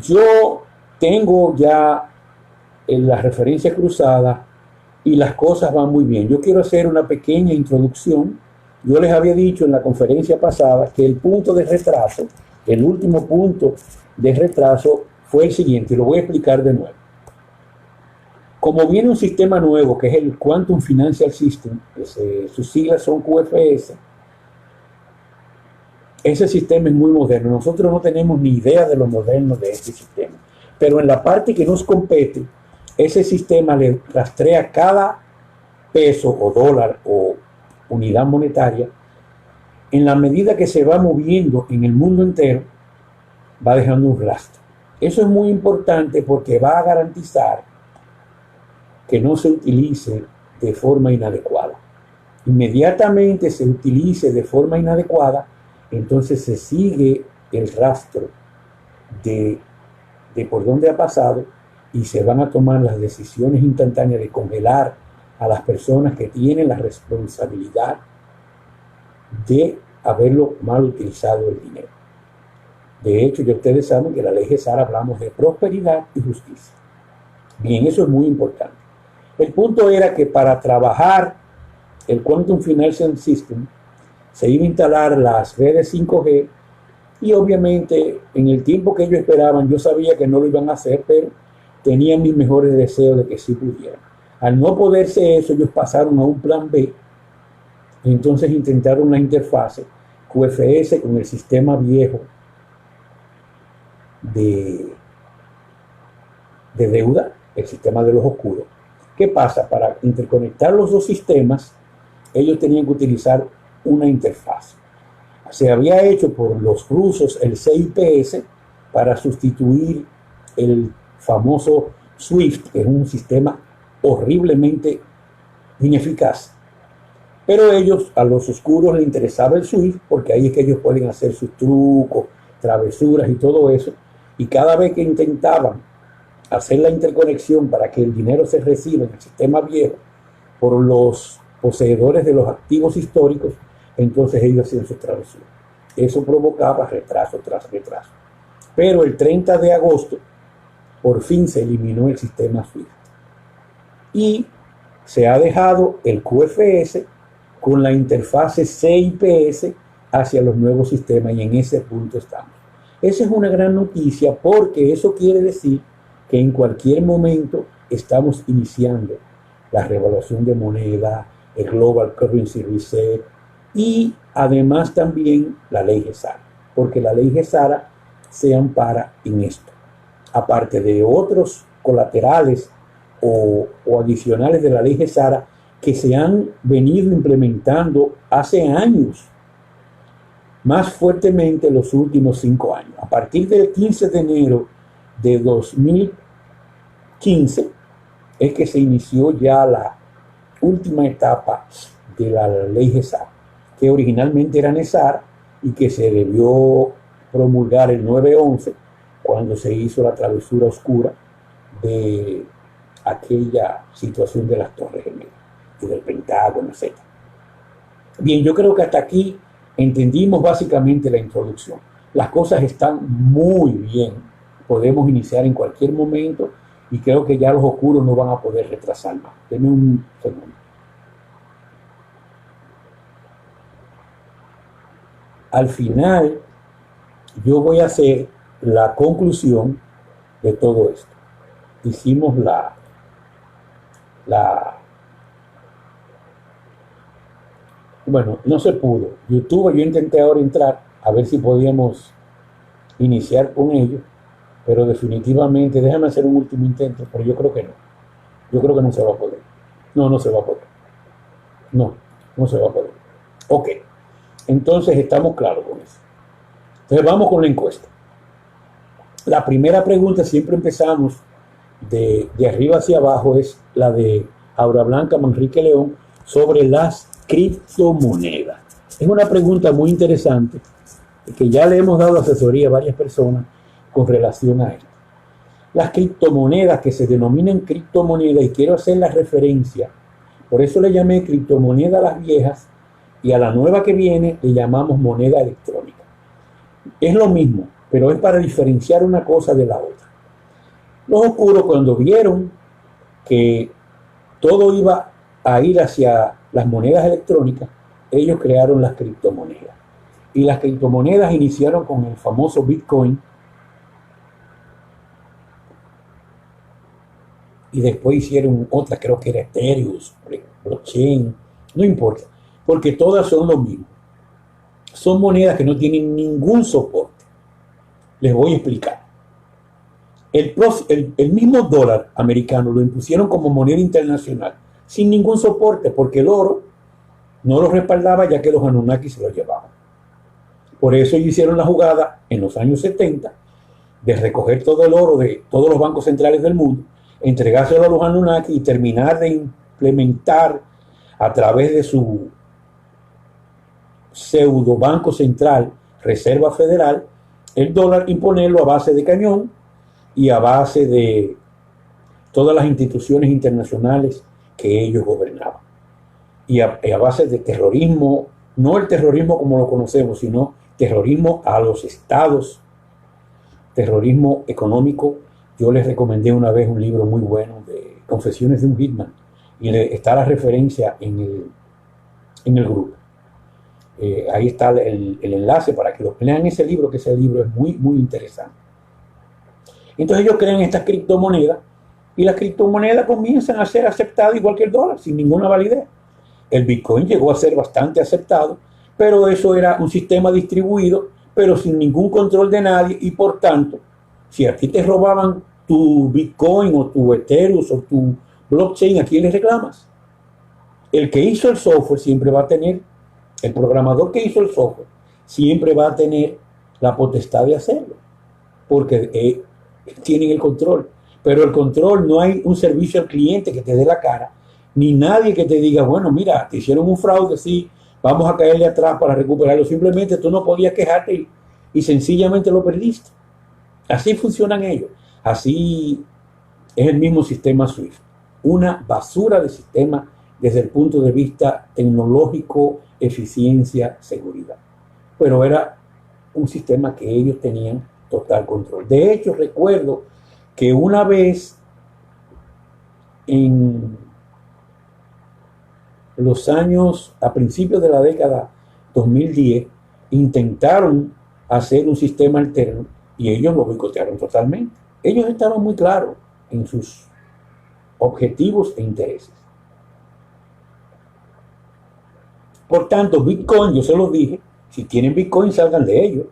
Yo tengo ya las referencias cruzadas y las cosas van muy bien. Yo quiero hacer una pequeña introducción. Yo les había dicho en la conferencia pasada que el punto de retraso, el último punto de retraso fue el siguiente, y lo voy a explicar de nuevo. Como viene un sistema nuevo, que es el Quantum Financial System, sus siglas son QFS, ese sistema es muy moderno. Nosotros no tenemos ni idea de lo moderno de este sistema. Pero en la parte que nos compete, ese sistema le rastrea cada peso o dólar o unidad monetaria. En la medida que se va moviendo en el mundo entero, va dejando un rastro. Eso es muy importante porque va a garantizar que no se utilice de forma inadecuada. Inmediatamente se utilice de forma inadecuada, entonces se sigue el rastro de por dónde ha pasado y se van a tomar las decisiones instantáneas de congelar a las personas que tienen la responsabilidad de haberlo mal utilizado el dinero. De hecho, ya ustedes saben que en la ley GESAR hablamos de prosperidad y justicia. Bien, eso es muy importante. El punto era que para trabajar el Quantum Financial System se iba a instalar las redes 5G y obviamente en el tiempo que ellos esperaban yo sabía que no lo iban a hacer, pero tenía mis mejores deseos de que sí pudieran. Al no poderse eso, ellos pasaron a un plan B y entonces intentaron una interfase QFS con el sistema viejo de deuda, el sistema de los oscuros. ¿Qué pasa? Para interconectar los dos sistemas, ellos tenían que utilizar una interfaz. Se había hecho por los rusos el CIPS para sustituir el famoso SWIFT, que es un sistema horriblemente ineficaz. Pero ellos, a los oscuros, les interesaba el SWIFT porque ahí es que ellos pueden hacer sus trucos, travesuras y todo eso. Y cada vez que intentaban hacer la interconexión para que el dinero se reciba en el sistema viejo por los poseedores de los activos históricos, entonces ellos hacían sus travesuras. Eso provocaba retraso tras retraso. Pero el 30 de agosto, por fin se eliminó el sistema SWIFT. Y se ha dejado el QFS con la interfase CIPS hacia los nuevos sistemas y en ese punto estamos. Esa es una gran noticia porque eso quiere decir que en cualquier momento estamos iniciando la revaluación de moneda, el Global Currency Reset y además también la ley GESARA, porque la ley GESARA se ampara en esto. Aparte de otros colaterales o adicionales de la ley GESARA que se han venido implementando hace años, más fuertemente los últimos 5 años. A partir del 15 de enero de 2015 es que se inició ya la última etapa de la ley GESARA, que originalmente era NESARA y que se debió promulgar el 9/11 cuando se hizo la travesura oscura de aquella situación de las Torres Gemelas y del Pentágono, etc. Bien, yo creo que hasta aquí entendimos básicamente la introducción. Las cosas están muy bien. Podemos iniciar en cualquier momento y creo que ya los oscuros no van a poder retrasar más. Denme un segundo. Al final, yo voy a hacer la conclusión de todo esto. Hicimos bueno, no se pudo. YouTube, yo intenté ahora entrar a ver si podíamos iniciar con ello, pero definitivamente, déjame hacer un último intento, pero yo creo que no. Yo creo que no se va a poder. No, no se va a poder. No, no se va a poder. Ok, entonces estamos claros con eso. Entonces vamos con la encuesta. La primera pregunta, siempre empezamos de arriba hacia abajo, es la de Aura Blanca Manrique León sobre las criptomonedas. Es una pregunta muy interesante que ya le hemos dado asesoría a varias personas con relación a esto. Las criptomonedas, que se denominan criptomonedas, y quiero hacer la referencia, por eso le llamé criptomoneda a las viejas y a la nueva que viene le llamamos moneda electrónica. Es lo mismo, pero es para diferenciar una cosa de la otra. Los oscuros, cuando vieron que todo iba a ir hacia las monedas electrónicas, ellos crearon las criptomonedas. Y las criptomonedas iniciaron con el famoso Bitcoin, y después hicieron otras, creo que era Ethereum, blockchain, no importa, porque todas son lo mismo. Son monedas que no tienen ningún soporte. Les voy a explicar. El mismo dólar americano lo impusieron como moneda internacional, sin ningún soporte, porque el oro no lo respaldaba, ya que los Anunnaki se lo llevaban. Por eso ellos hicieron la jugada en los años 70 de recoger todo el oro de todos los bancos centrales del mundo, entregárselo a los Anunnaki y terminar de implementar a través de su pseudo banco central, Reserva Federal, el dólar, imponerlo a base de cañón y a base de todas las instituciones internacionales que ellos gobernaban. Y a base de terrorismo, no el terrorismo como lo conocemos, sino terrorismo a los estados, terrorismo económico. Yo les recomendé una vez un libro muy bueno de Confesiones de un Hitman, y está la referencia en el grupo. Ahí está el enlace para que lo lean ese libro, que ese libro es muy, muy interesante. Entonces ellos crean estas criptomonedas y las criptomonedas comienzan a ser aceptadas igual que el dólar, sin ninguna validez. El Bitcoin llegó a ser bastante aceptado, pero eso era un sistema distribuido, pero sin ningún control de nadie, y por tanto, si a ti te robaban tu Bitcoin o tu Ethereum o tu blockchain, ¿a quién le reclamas? El que hizo el software siempre va a tener, el programador que hizo el software siempre va a tener la potestad de hacerlo, porque tienen el control. Pero el control, no hay un servicio al cliente que te dé la cara, ni nadie que te diga, bueno, mira, te hicieron un fraude, sí, vamos a caerle atrás para recuperarlo. Simplemente tú no podías quejarte y sencillamente lo perdiste. Así funcionan ellos. Así es el mismo sistema SWIFT. Una basura de sistema desde el punto de vista tecnológico, eficiencia, seguridad. Pero era un sistema que ellos tenían total control. De hecho, recuerdo que una vez en los años, a principios de la década 2010, intentaron hacer un sistema alterno y ellos lo boicotearon totalmente. Ellos estaban muy claros en sus objetivos e intereses. Por tanto, Bitcoin, yo se los dije, si tienen Bitcoin, salgan de ellos.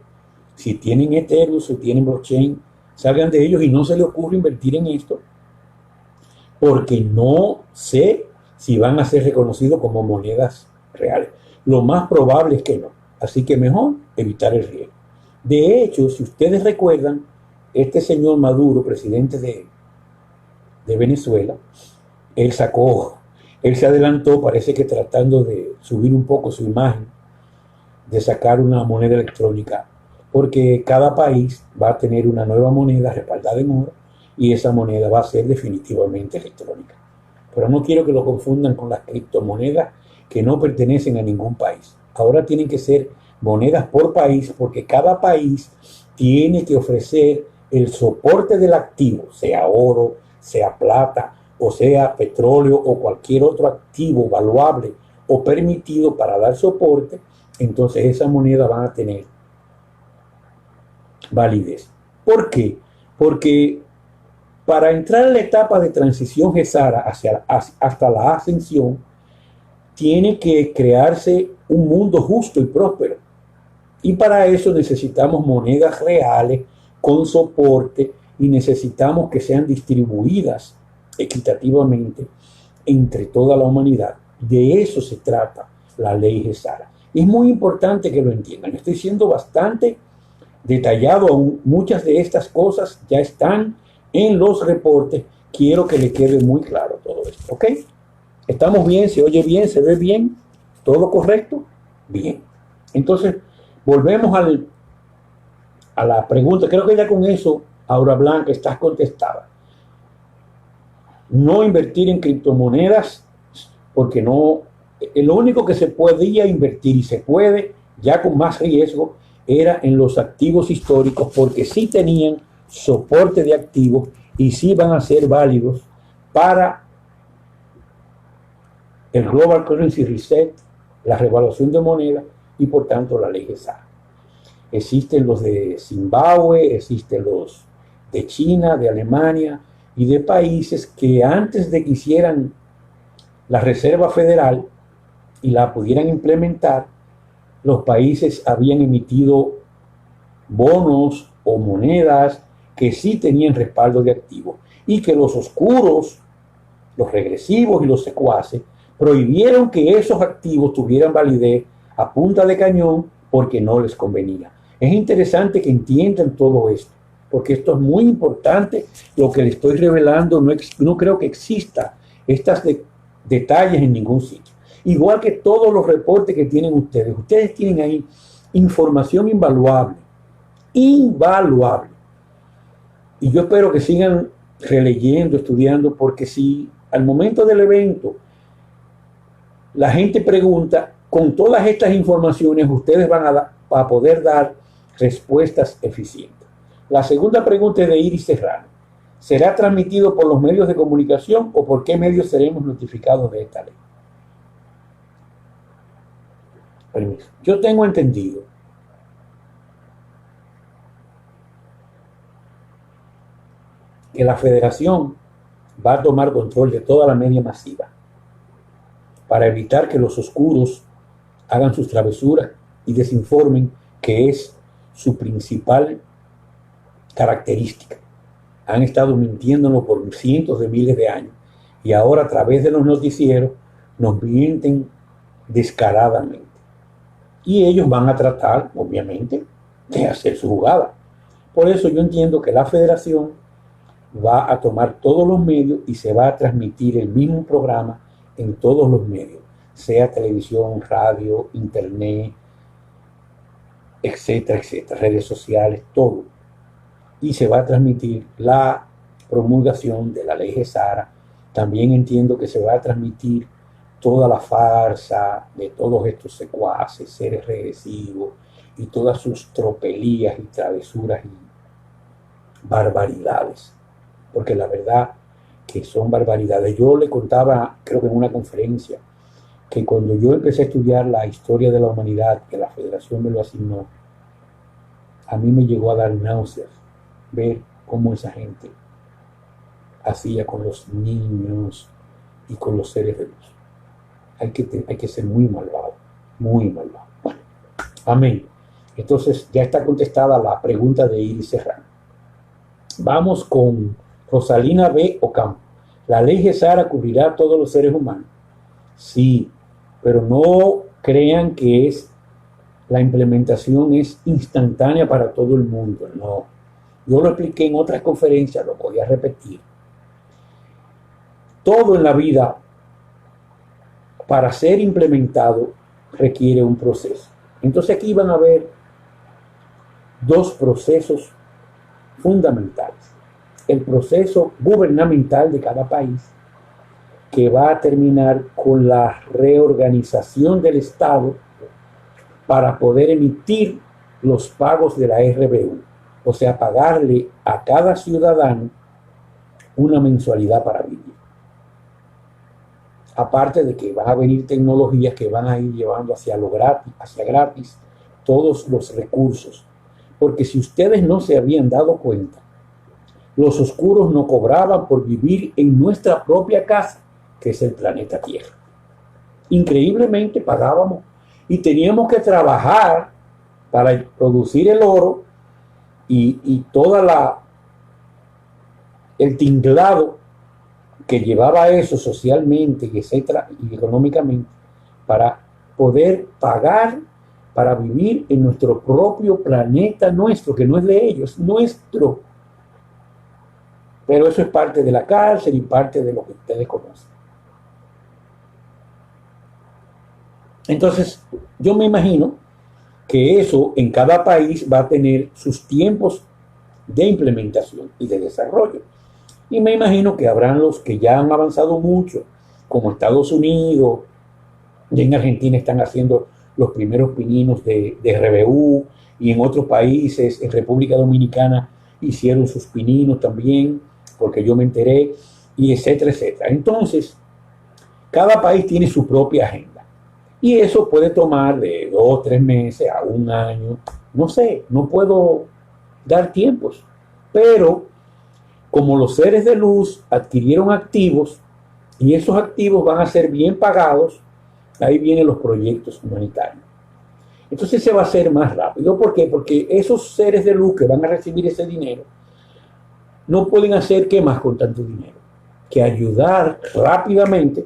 Si tienen Ethereum, si tienen blockchain, salgan de ellos y no se les ocurre invertir en esto, porque no sé si van a ser reconocidos como monedas reales. Lo más probable es que no. Así que mejor evitar el riesgo. De hecho, si ustedes recuerdan, este señor Maduro, presidente de Venezuela, él se adelantó, parece que tratando de subir un poco su imagen, de sacar una moneda electrónica, porque cada país va a tener una nueva moneda respaldada en oro y esa moneda va a ser definitivamente electrónica. Pero no quiero que lo confundan con las criptomonedas que no pertenecen a ningún país. Ahora tienen que ser monedas por país, porque cada país tiene que ofrecer el soporte del activo, sea oro, sea plata, o sea petróleo o cualquier otro activo valuable o permitido para dar soporte. Entonces esas monedas van a tener validez. ¿Por qué? Porque para entrar en la etapa de transición GESARA hasta la ascensión, tiene que crearse un mundo justo y próspero. Y para eso necesitamos monedas reales con soporte y necesitamos que sean distribuidas equitativamente entre toda la humanidad. De eso se trata la ley GESARA. Es muy importante que lo entiendan. Estoy siendo bastante detallado aún. Muchas de estas cosas ya están en los reportes. Quiero que le quede muy claro todo esto. ¿Ok? ¿Estamos bien? ¿Se oye bien? ¿Se ve bien? ¿Todo correcto? Bien. Entonces, volvemos a la pregunta. Creo que ya con eso, Aura Blanca, estás contestada. No invertir en criptomonedas, porque no, lo único que se podía invertir y se puede ya con más riesgo era en los activos históricos, porque sí tenían soporte de activos y sí van a ser válidos para el Global Currency Reset, la revaluación de moneda y por tanto la ley GESAR. Existen los de Zimbabue, existen los de China, de Alemania y de países que antes de que hicieran la Reserva Federal y la pudieran implementar, los países habían emitido bonos o monedas que sí tenían respaldo de activos y que los oscuros, los regresivos y los secuaces prohibieron que esos activos tuvieran validez a punta de cañón porque no les convenía. Es interesante que entiendan todo esto, porque esto es muy importante. Lo que les estoy revelando, no creo que exista estos detalles en ningún sitio. Igual que todos los reportes que tienen ustedes. Ustedes tienen ahí información invaluable. Invaluable. Y yo espero que sigan releyendo, estudiando, porque si al momento del evento la gente pregunta, con todas estas informaciones ustedes van a poder dar respuestas eficientes. La segunda pregunta es de Iris Serrano. ¿Será transmitido por los medios de comunicación o por qué medios seremos notificados de esta ley? Permiso. Yo tengo entendido que la federación va a tomar control de toda la media masiva para evitar que los oscuros hagan sus travesuras y desinformen, que es su principal característica. Han estado mintiéndonos por cientos de miles de años y ahora a través de los noticieros nos mienten descaradamente. Y ellos van a tratar, obviamente, de hacer su jugada. Por eso yo entiendo que la federación va a tomar todos los medios y se va a transmitir el mismo programa en todos los medios, sea televisión, radio, internet, etcétera, etcétera, redes sociales, todo. Y se va a transmitir la promulgación de la ley GESAR. También entiendo que se va a transmitir toda la farsa de todos estos secuaces, seres regresivos y todas sus tropelías y travesuras y barbaridades. Porque la verdad que son barbaridades. Yo le contaba, creo que en una conferencia, que cuando yo empecé a estudiar la historia de la humanidad, que la Federación me lo asignó, a mí me llegó a dar náuseas ver cómo esa gente hacía con los niños y con los seres de luz. Hay que ser muy malvado, muy malvado. Bueno, amén. Entonces ya está contestada la pregunta de Iris Serrano. Vamos con Rosalina B. Ocampo. ¿La ley GESAR cubrirá a todos los seres humanos? Sí, pero no crean que la implementación es instantánea para todo el mundo. No. Yo lo expliqué en otras conferencias, lo voy a repetir. Todo en la vida, para ser implementado, requiere un proceso. Entonces aquí van a ver dos procesos fundamentales. El proceso gubernamental de cada país, que va a terminar con la reorganización del Estado para poder emitir los pagos de la RBU, o sea, pagarle a cada ciudadano una mensualidad para vivir. Aparte de que van a venir tecnologías que van a ir llevando hacia gratis todos los recursos. Porque si ustedes no se habían dado cuenta, los oscuros no cobraban por vivir en nuestra propia casa, que es el planeta Tierra. Increíblemente pagábamos y teníamos que trabajar para producir el oro y toda el tinglado que llevaba eso socialmente, etcétera, y económicamente, para poder pagar para vivir en nuestro propio planeta nuestro, que no es de ellos, nuestro. Pero eso es parte de la cárcel y parte de lo que ustedes conocen. Entonces, yo me imagino que eso en cada país va a tener sus tiempos de implementación y de desarrollo. Y me imagino que habrán los que ya han avanzado mucho, como Estados Unidos, y en Argentina están haciendo los primeros pininos de RBU, y en otros países, en República Dominicana, hicieron sus pininos también, porque yo me enteré, y etcétera, etcétera. Entonces, cada país tiene su propia agenda. Y eso puede tomar de 2, 3 meses a un año. No sé, no puedo dar tiempos. Pero como los seres de luz adquirieron activos y esos activos van a ser bien pagados, ahí vienen los proyectos humanitarios. Entonces se va a hacer más rápido. ¿Por qué? Porque esos seres de luz que van a recibir ese dinero no pueden hacer qué más con tanto dinero que ayudar rápidamente,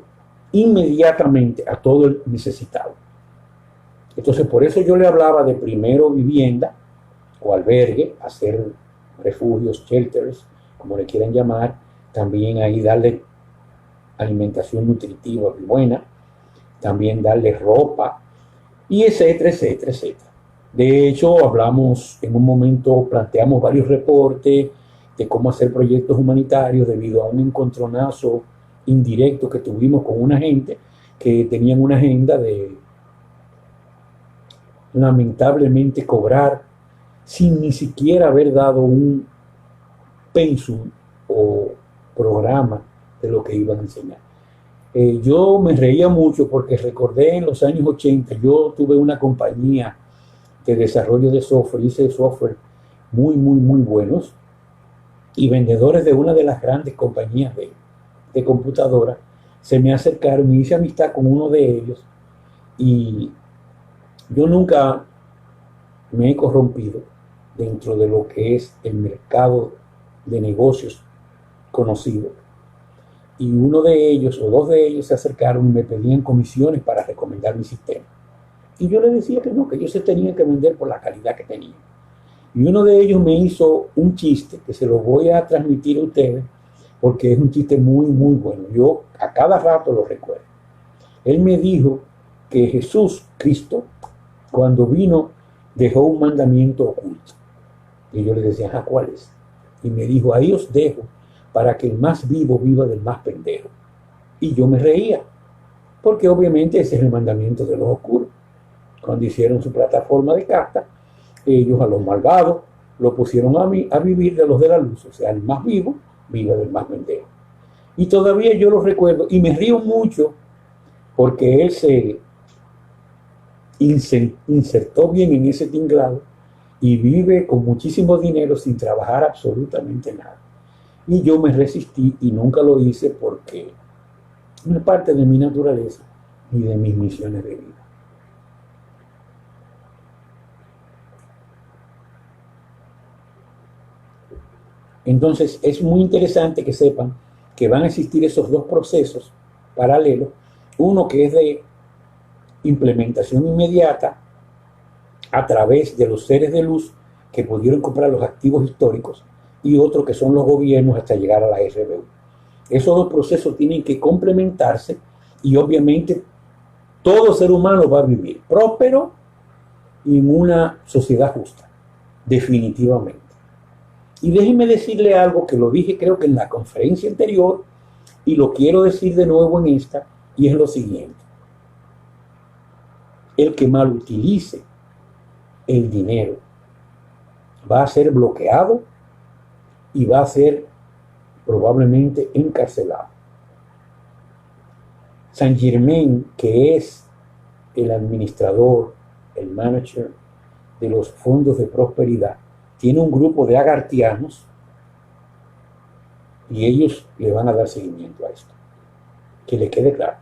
inmediatamente a todo el necesitado. Entonces por eso yo le hablaba de primero vivienda o albergue, hacer refugios, shelters, como le quieran llamar, también ahí darle alimentación nutritiva buena, también darle ropa, y etcétera, etcétera, etcétera. De hecho, hablamos en un momento, planteamos varios reportes de cómo hacer proyectos humanitarios debido a un encontronazo indirecto que tuvimos con una gente que tenían una agenda de lamentablemente cobrar sin ni siquiera haber dado un pensum o programa de lo que iban a enseñar. Yo me reía mucho porque recordé en los años 80, yo tuve una compañía de desarrollo de software, hice software muy buenos, y vendedores de una de las grandes compañías de computadoras se me acercaron y hice amistad con uno de ellos, y yo nunca me he corrompido dentro de lo que es el mercado de negocios conocido. Y uno de ellos o dos de ellos se acercaron y me pedían comisiones para recomendar mi sistema. Y yo les decía que no, que ellos se tenían que vender por la calidad que tenían. Y uno de ellos me hizo un chiste que se lo voy a transmitir a ustedes porque es un chiste muy bueno. Yo a cada rato lo recuerdo. Él me dijo que Jesús, Cristo, cuando vino, dejó un mandamiento oculto. Y yo le decía, ¿cuál es? Y me dijo, ahí os dejo para que el más vivo viva del más pendejo. Y yo me reía, porque obviamente ese es el mandamiento de los oscuros. Cuando hicieron su plataforma de casta, ellos a los malvados lo pusieron a vivir de los de la luz, o sea, el más vivo viva del más pendejo. Y todavía yo lo recuerdo y me río mucho porque él se insertó bien en ese tinglado y vive con muchísimo dinero sin trabajar absolutamente nada. Y yo me resistí y nunca lo hice porque no es parte de mi naturaleza ni de mis misiones de vida. Entonces es muy interesante que sepan que van a existir esos dos procesos paralelos, uno que es de implementación inmediata a través de los seres de luz que pudieron comprar los activos históricos, y otro que son los gobiernos hasta llegar a la RBU. Esos dos procesos tienen que complementarse y obviamente todo ser humano va a vivir próspero en una sociedad justa, definitivamente. Y déjenme decirle algo que lo dije creo que en la conferencia anterior y lo quiero decir de nuevo en esta, y es lo siguiente. El que mal utilice el dinero va a ser bloqueado y va a ser probablemente encarcelado. Saint Germain, que es el administrador, el manager de los fondos de prosperidad, tiene un grupo de agartianos y ellos le van a dar seguimiento a esto. Que le quede claro.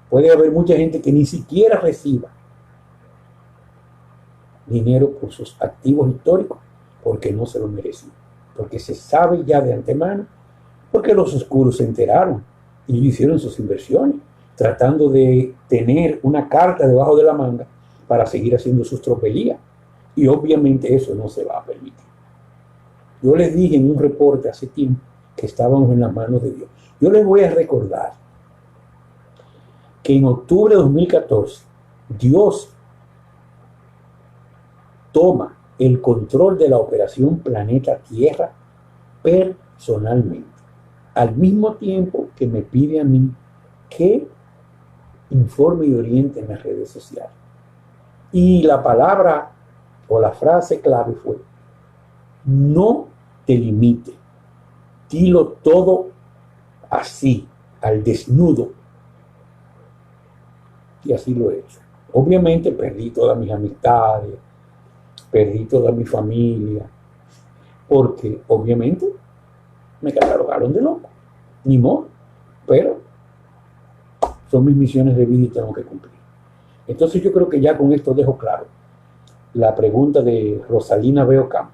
Puede haber mucha gente que ni siquiera reciba dinero por sus activos históricos porque no se lo merecen, porque se sabe ya de antemano, porque los oscuros se enteraron y hicieron sus inversiones tratando de tener una carta debajo de la manga para seguir haciendo sus tropelías, y obviamente eso no se va a permitir. Yo les dije en un reporte hace tiempo que estábamos en las manos de Dios. Yo les voy a recordar que en octubre de 2014 Dios toma el control de la operación Planeta Tierra personalmente, al mismo tiempo que me pide a mí que informe y oriente en las redes sociales. Y la palabra o la frase clave fue: no te limite, dilo todo así, al desnudo. Y así lo he hecho. Obviamente perdí todas mis amistades, perdí toda mi familia, porque obviamente me catalogaron de loco. Ni modo, pero son mis misiones de vida y tengo que cumplir. Entonces yo creo que ya con esto dejo claro la pregunta de Rosalina Veo Campo: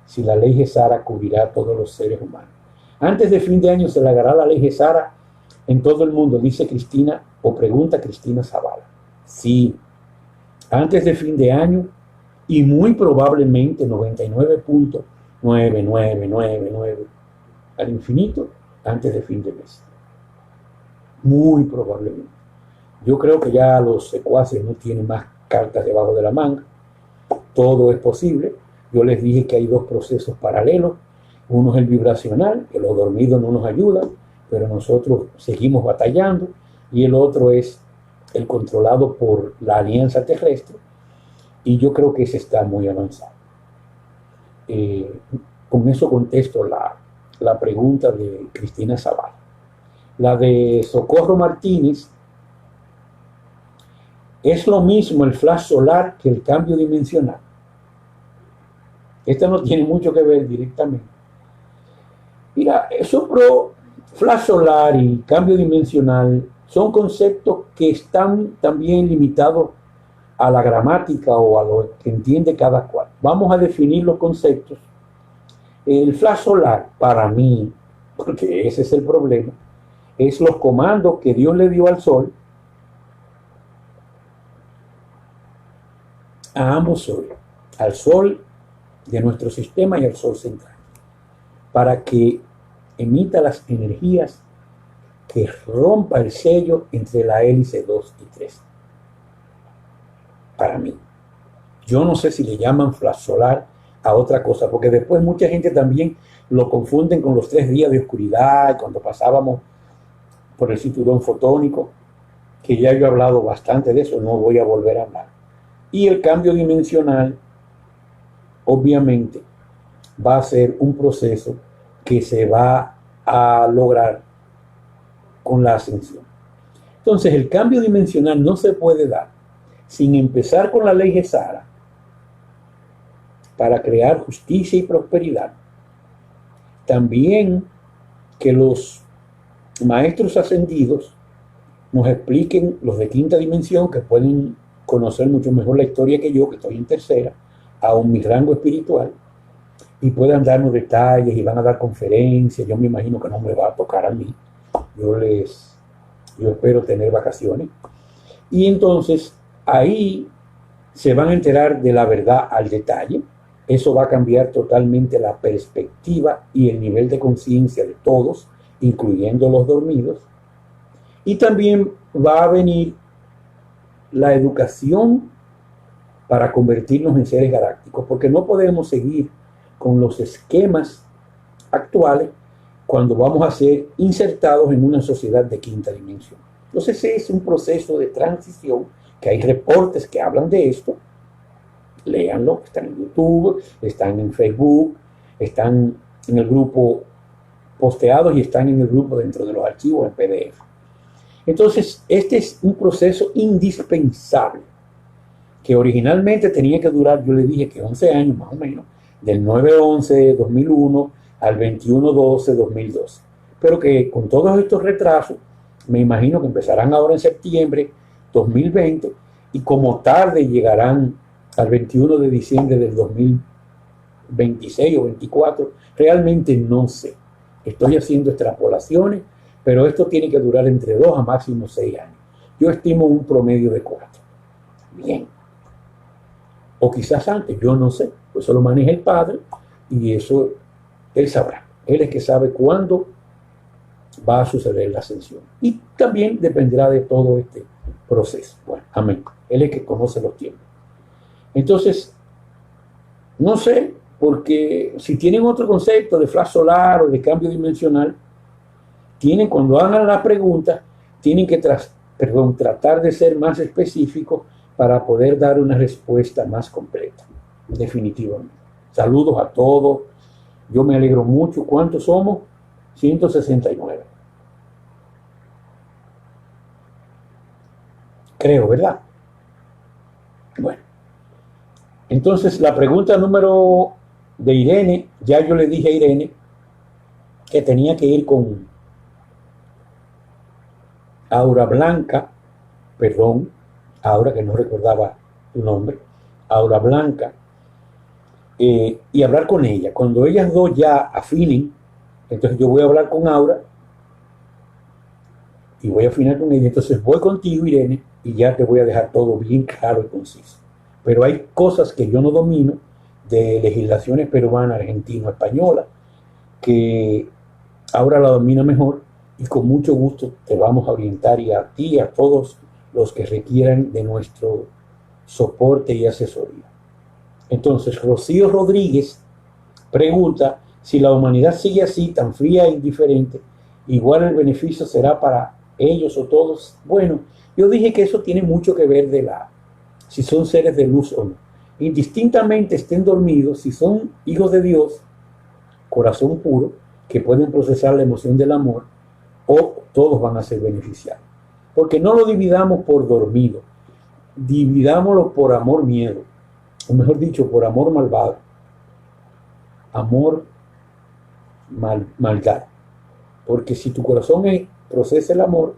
si la ley Gesara cubrirá a todos los seres humanos. Antes de fin de año se largará la ley Gesara en todo el mundo, dice Cristina, o pregunta Cristina Zavala. Sí, antes de fin de año, y muy probablemente 99.9999 al infinito antes de fin de mes. Muy probablemente. Yo creo que ya los secuaces no tienen más cartas debajo de la manga. Todo es posible. Yo les dije que hay dos procesos paralelos. Uno es el vibracional, que los dormidos no nos ayudan, pero nosotros seguimos batallando. Y el otro es el controlado por la alianza terrestre. Y yo creo que ese está muy avanzado. Con eso contesto la pregunta de Cristina Zavala. La de Socorro Martínez: ¿es lo mismo el flash solar que el cambio dimensional? Esta no tiene mucho que ver directamente. Mira, flash solar y cambio dimensional son conceptos que están también limitados a la gramática o a lo que entiende cada cual. Vamos a definir los conceptos. El flash solar, para mí, porque ese es el problema, es los comandos que Dios le dio al Sol, a ambos soles, al Sol de nuestro sistema y al Sol central, para que emita las energías que rompa el sello entre la hélice 2 y 3. Para mí. Yo no sé si le llaman flash solar a otra cosa, porque después mucha gente también lo confunden con los 3 días de oscuridad, cuando pasábamos por el cinturón fotónico, que ya yo he hablado bastante de eso, no voy a volver a hablar. Y el cambio dimensional, obviamente, va a ser un proceso que se va a lograr con la ascensión. Entonces, el cambio dimensional no se puede dar sin empezar con la ley Gesara para crear justicia y prosperidad. También que los maestros ascendidos nos expliquen, los de quinta dimensión, que pueden conocer mucho mejor la historia que yo, que estoy en tercera, aún mi rango espiritual, y puedan darnos detalles y van a dar conferencias. Yo me imagino que no me va a tocar a mí. Yo espero tener vacaciones. Y entonces ahí se van a enterar de la verdad al detalle. Eso va a cambiar totalmente la perspectiva y el nivel de conciencia de todos, incluyendo los dormidos. Y también va a venir la educación para convertirnos en seres galácticos, porque no podemos seguir con los esquemas actuales cuando vamos a ser insertados en una sociedad de quinta dimensión. Entonces ese es un proceso de transición, que hay reportes que hablan de esto. Léanlo, están en YouTube, están en Facebook, están en el grupo posteados y están en el grupo dentro de los archivos en PDF. Entonces, este es un proceso indispensable que originalmente tenía que durar, yo le dije que 11 años más o menos, del 9/11/2001 al 21/12/2012. Pero que con todos estos retrasos, me imagino que empezarán ahora en septiembre 2020 y como tarde llegarán al 21 de diciembre del 2026 o 24, realmente no sé. Estoy haciendo extrapolaciones, pero esto tiene que durar entre 2 a máximo 6 años. Yo estimo un promedio de 4. Bien. O quizás antes, yo no sé. Pues eso lo maneja el Padre y eso Él sabrá. Él es que sabe cuándo va a suceder la ascensión. Y también dependerá de todo este proceso. Bueno, amén. Él es que conoce los tiempos. Entonces, no sé, porque si tienen otro concepto de flash solar o de cambio dimensional, cuando hagan la pregunta, tienen que tratar de ser más específicos para poder dar una respuesta más completa. definitivamente. Saludos a todos. Yo me alegro mucho. ¿Cuántos somos? 169. Creo, ¿verdad? Bueno, entonces la pregunta número de Irene, ya yo le dije a Irene que tenía que ir con Aura Blanca, perdón, Aura, que no recordaba tu nombre, Aura Blanca, y hablar con ella. Cuando ellas dos ya afinen, entonces yo voy a hablar con Aura y voy a afinar con ella. Entonces voy contigo, Irene, y ya te voy a dejar todo bien claro y conciso. Pero hay cosas que yo no domino de legislaciones peruana, argentina, española, que Aura la domina mejor y con mucho gusto te vamos a orientar y a ti y a todos los que requieran de nuestro soporte y asesoría. Entonces, Rocío Rodríguez pregunta si la humanidad sigue así, tan fría e indiferente, igual el beneficio será para ellos o todos. Bueno, yo dije que eso tiene mucho que ver de si son seres de luz o no. Indistintamente estén dormidos, si son hijos de Dios, corazón puro, que pueden procesar la emoción del amor, o todos van a ser beneficiados. Porque no lo dividamos por dormido, dividámoslo por amor miedo, o mejor dicho, por amor malvado, amor maldad. Porque si tu corazón procesa el amor,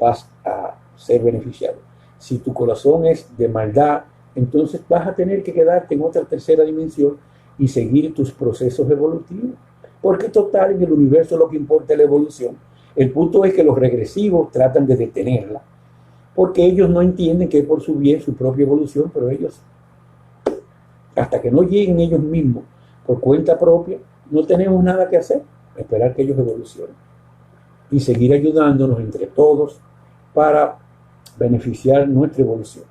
vas a ser beneficiado. Si tu corazón es de maldad, entonces vas a tener que quedarte en otra tercera dimensión y seguir tus procesos evolutivos. Porque total, en el universo lo que importa es la evolución. El punto es que los regresivos tratan de detenerla, porque ellos no entienden que es por su bien, su propia evolución, pero ellos, hasta que no lleguen ellos mismos por cuenta propia, no tenemos nada que hacer, esperar que ellos evolucionen y seguir ayudándonos entre todos para beneficiar nuestra evolución.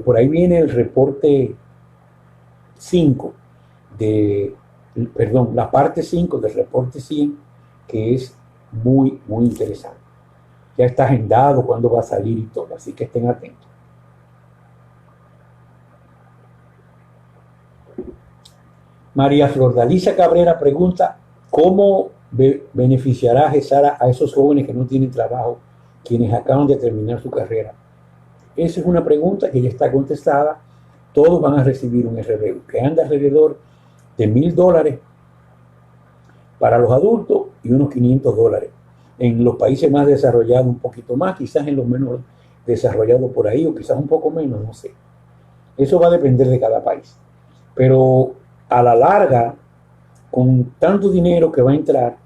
Por ahí viene el reporte 5 la parte 5 del reporte 100, que es muy, muy interesante. Ya está agendado cuándo va a salir y todo, así que estén atentos. María Flordalisa Cabrera pregunta, ¿cómo beneficiará GESARA a esos jóvenes que no tienen trabajo, quienes acaban de terminar su carrera? Esa es una pregunta que ya está contestada. Todos van a recibir un RBU, que anda alrededor de $1,000 para los adultos y unos $500. En los países más desarrollados un poquito más, quizás en los menos desarrollados por ahí, o quizás un poco menos, no sé. Eso va a depender de cada país. Pero a la larga, con tanto dinero que va a entrar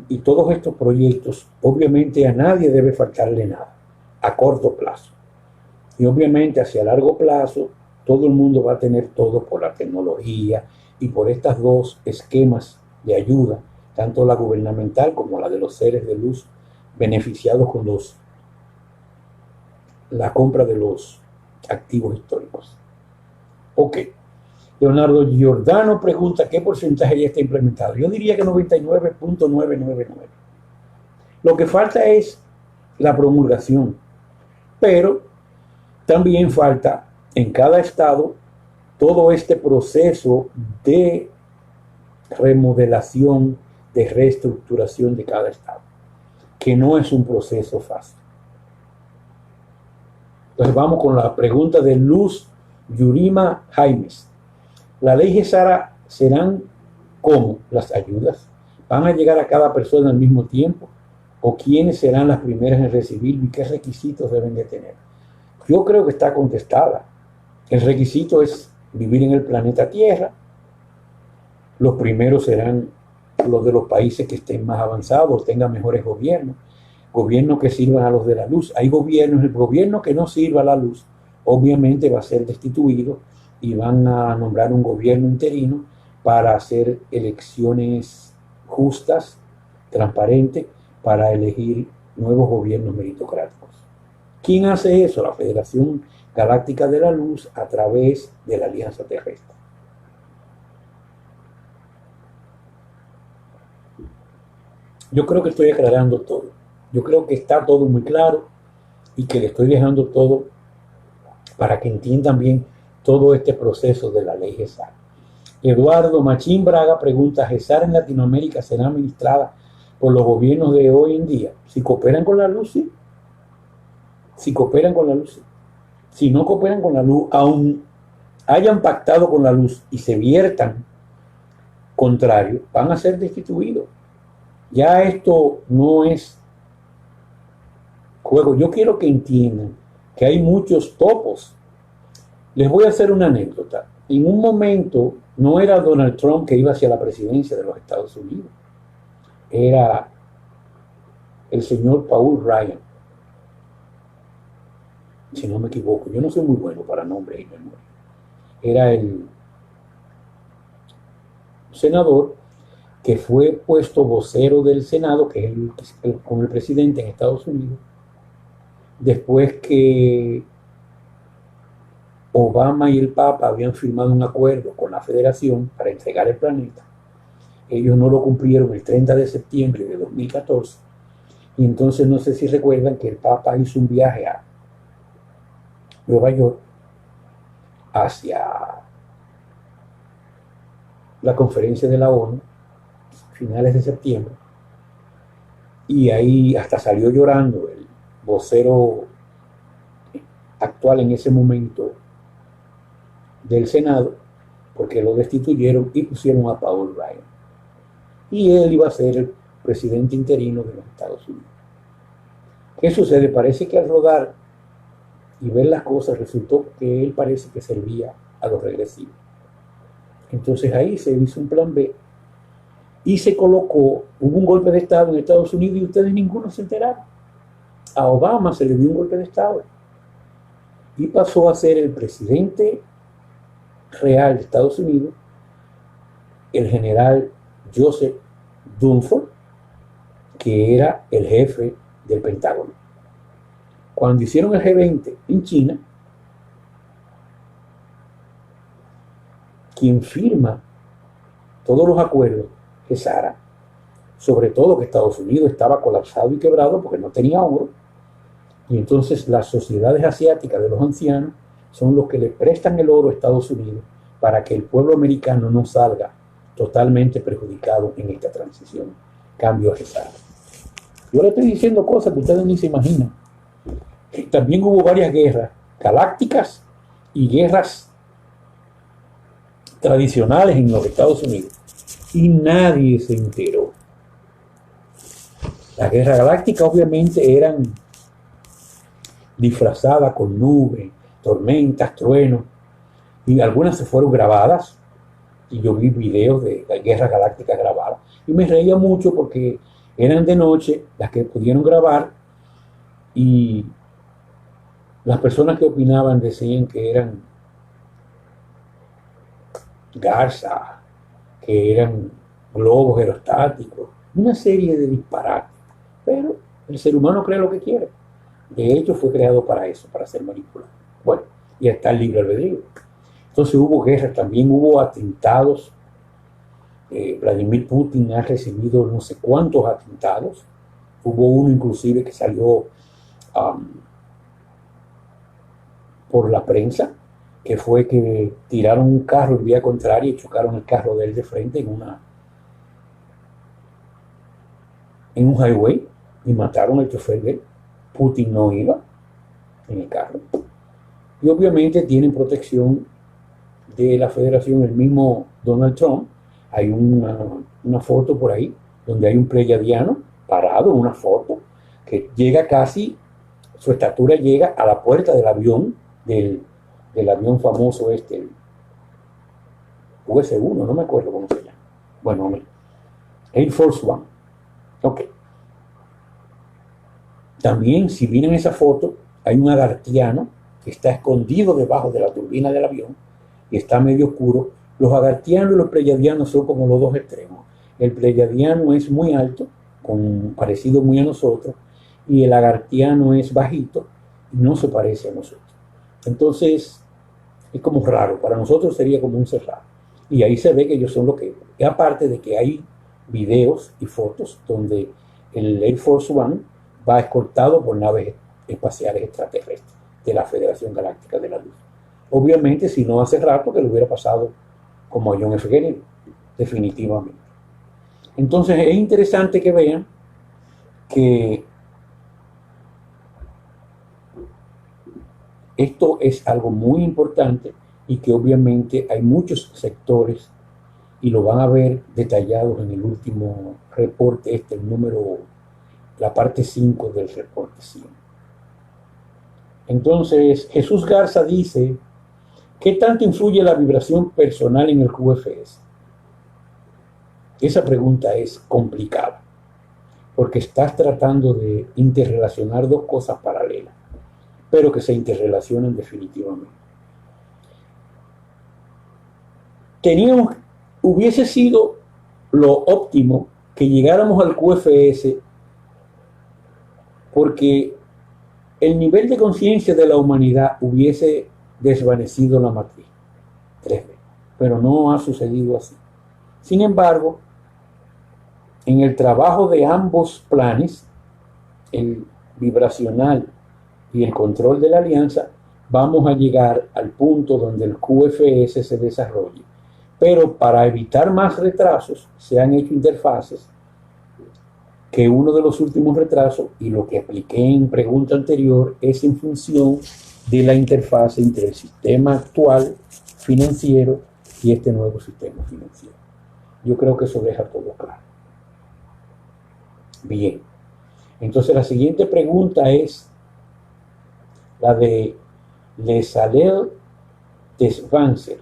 y todos estos proyectos, obviamente a nadie debe faltarle nada a corto plazo. Y obviamente hacia largo plazo, todo el mundo va a tener todo por la tecnología y por estas dos esquemas de ayuda, tanto la gubernamental como la de los seres de luz beneficiados con la compra de los activos históricos. Ok. Leonardo Giordano pregunta qué porcentaje ya está implementado. Yo diría que 99.999. Lo que falta es la promulgación, pero también falta en cada estado todo este proceso de remodelación, de reestructuración de cada estado, que no es un proceso fácil. Entonces vamos con la pregunta de Luz Yurima Jaimes. La ley GESARA serán ¿cómo? Las ayudas. ¿Van a llegar a cada persona al mismo tiempo? ¿O quiénes serán las primeras en recibir y qué requisitos deben de tener? Yo creo que está contestada. El requisito es vivir en el planeta Tierra. Los primeros serán los de los países que estén más avanzados, tengan mejores gobiernos que sirvan a los de la luz. Hay gobiernos, el gobierno que no sirva a la luz, obviamente va a ser destituido y van a nombrar un gobierno interino para hacer elecciones justas, transparentes, para elegir nuevos gobiernos meritocráticos. ¿Quién hace eso? La Federación Galáctica de la Luz a través de la Alianza Terrestre. Yo creo que estoy aclarando todo. Yo creo que está todo muy claro y que le estoy dejando todo para que entiendan bien todo este proceso de la ley GESAR. Eduardo Machín Braga pregunta, ¿GESAR en Latinoamérica será administrada por los gobiernos de hoy en día? Si cooperan con la luz, sí. Si cooperan con la luz, sí. Si no cooperan con la luz, aún hayan pactado con la luz y se viertan contrario, van a ser destituidos. Ya esto no es juego. Yo quiero que entiendan que hay muchos topos. Les voy a hacer una anécdota. En un momento no era Donald Trump que iba hacia la presidencia de los Estados Unidos. Era el señor Paul Ryan. Si no me equivoco, yo no soy muy bueno para nombres y memoria. Era el senador que fue puesto vocero del Senado, que es con el presidente en Estados Unidos, después que Obama y el Papa habían firmado un acuerdo con la Federación para entregar el planeta. Ellos no lo cumplieron el 30 de septiembre de 2014. Y entonces no sé si recuerdan que el Papa hizo un viaje a Nueva York hacia la conferencia de la ONU, finales de septiembre. Y ahí hasta salió llorando el vocero actual en ese momento del Senado, porque lo destituyeron y pusieron a Paul Ryan. Y él iba a ser el presidente interino de los Estados Unidos. ¿Qué sucede? Parece que al rodar y ver las cosas resultó que él parece que servía a los regresivos. Entonces ahí se hizo un plan B y se colocó, hubo un golpe de Estado en Estados Unidos y ustedes ninguno se enteraron. A Obama se le dio un golpe de Estado y pasó a ser el presidente real de Estados Unidos, el general Joseph Dunford, que era el jefe del Pentágono. Cuando hicieron el G20 en China, quien firma todos los acuerdos es Sara, sobre todo que Estados Unidos estaba colapsado y quebrado porque no tenía oro, y entonces las sociedades asiáticas de los ancianos son los que le prestan el oro a Estados Unidos para que el pueblo americano no salga totalmente perjudicado en esta transición, cambio a GESAR. Yo le estoy diciendo cosas que ustedes ni se imaginan. También hubo varias guerras galácticas y guerras tradicionales en los Estados Unidos y nadie se enteró. Las guerras galácticas obviamente eran disfrazadas con nubes, tormentas, truenos, y algunas se fueron grabadas, y yo vi videos de guerras galácticas grabadas, y me reía mucho porque eran de noche las que pudieron grabar, y las personas que opinaban decían que eran garzas, que eran globos aerostáticos, una serie de disparates. Pero el ser humano cree lo que quiere. De hecho, fue creado para eso, para ser manipulado. Bueno, y está el libre albedrío. Entonces hubo guerras, también hubo atentados. Vladimir Putin ha recibido no sé cuántos atentados. Hubo uno inclusive que salió por la prensa, que fue que tiraron un carro en vía contraria y chocaron el carro de él de frente en un highway y mataron al chofer de él. Putin no iba en el carro. Y obviamente tienen protección de la federación, el mismo Donald Trump. Hay una foto por ahí donde hay un pleyadiano parado, una foto que llega casi, su estatura llega a la puerta del avión, del avión famoso el US-1, no me acuerdo cómo se llama. Bueno, Air Force One. Ok. También, si miran esa foto, hay un agartiano que está escondido debajo de la turbina del avión y está medio oscuro. Los agartianos y los pleyadianos son como los dos extremos. El pleyadiano es muy alto, parecido muy a nosotros, y el agartiano es bajito y no se parece a nosotros. Entonces, es como raro. Para nosotros sería como un cerrado. Y ahí se ve que ellos son lo que... Y aparte de que hay videos y fotos donde el Air Force One va escoltado por naves espaciales extraterrestres de la Federación Galáctica de la Luz. Obviamente, si no hace rato que le hubiera pasado como a John F. Kennedy, definitivamente. Entonces es interesante que vean que esto es algo muy importante y que obviamente hay muchos sectores y lo van a ver detallados en el último reporte, el número, la parte 5 del reporte 100. Entonces, Jesús Garza dice, ¿qué tanto influye la vibración personal en el QFS? Esa pregunta es complicada, porque estás tratando de interrelacionar dos cosas paralelas, pero que se interrelacionan definitivamente. Hubiese sido lo óptimo que llegáramos al QFS, porque el nivel de conciencia de la humanidad hubiese desvanecido la matriz 3D, pero no ha sucedido así. Sin embargo, en el trabajo de ambos planes, el vibracional y el control de la alianza, vamos a llegar al punto donde el QFS se desarrolle. Pero para evitar más retrasos, se han hecho interfaces que uno de los últimos retrasos, y lo que expliqué en pregunta anterior, es en función de la interfase entre el sistema actual financiero y este nuevo sistema financiero. Yo creo que eso deja todo claro. Bien, entonces la siguiente pregunta es la de Lesalel Desvancer.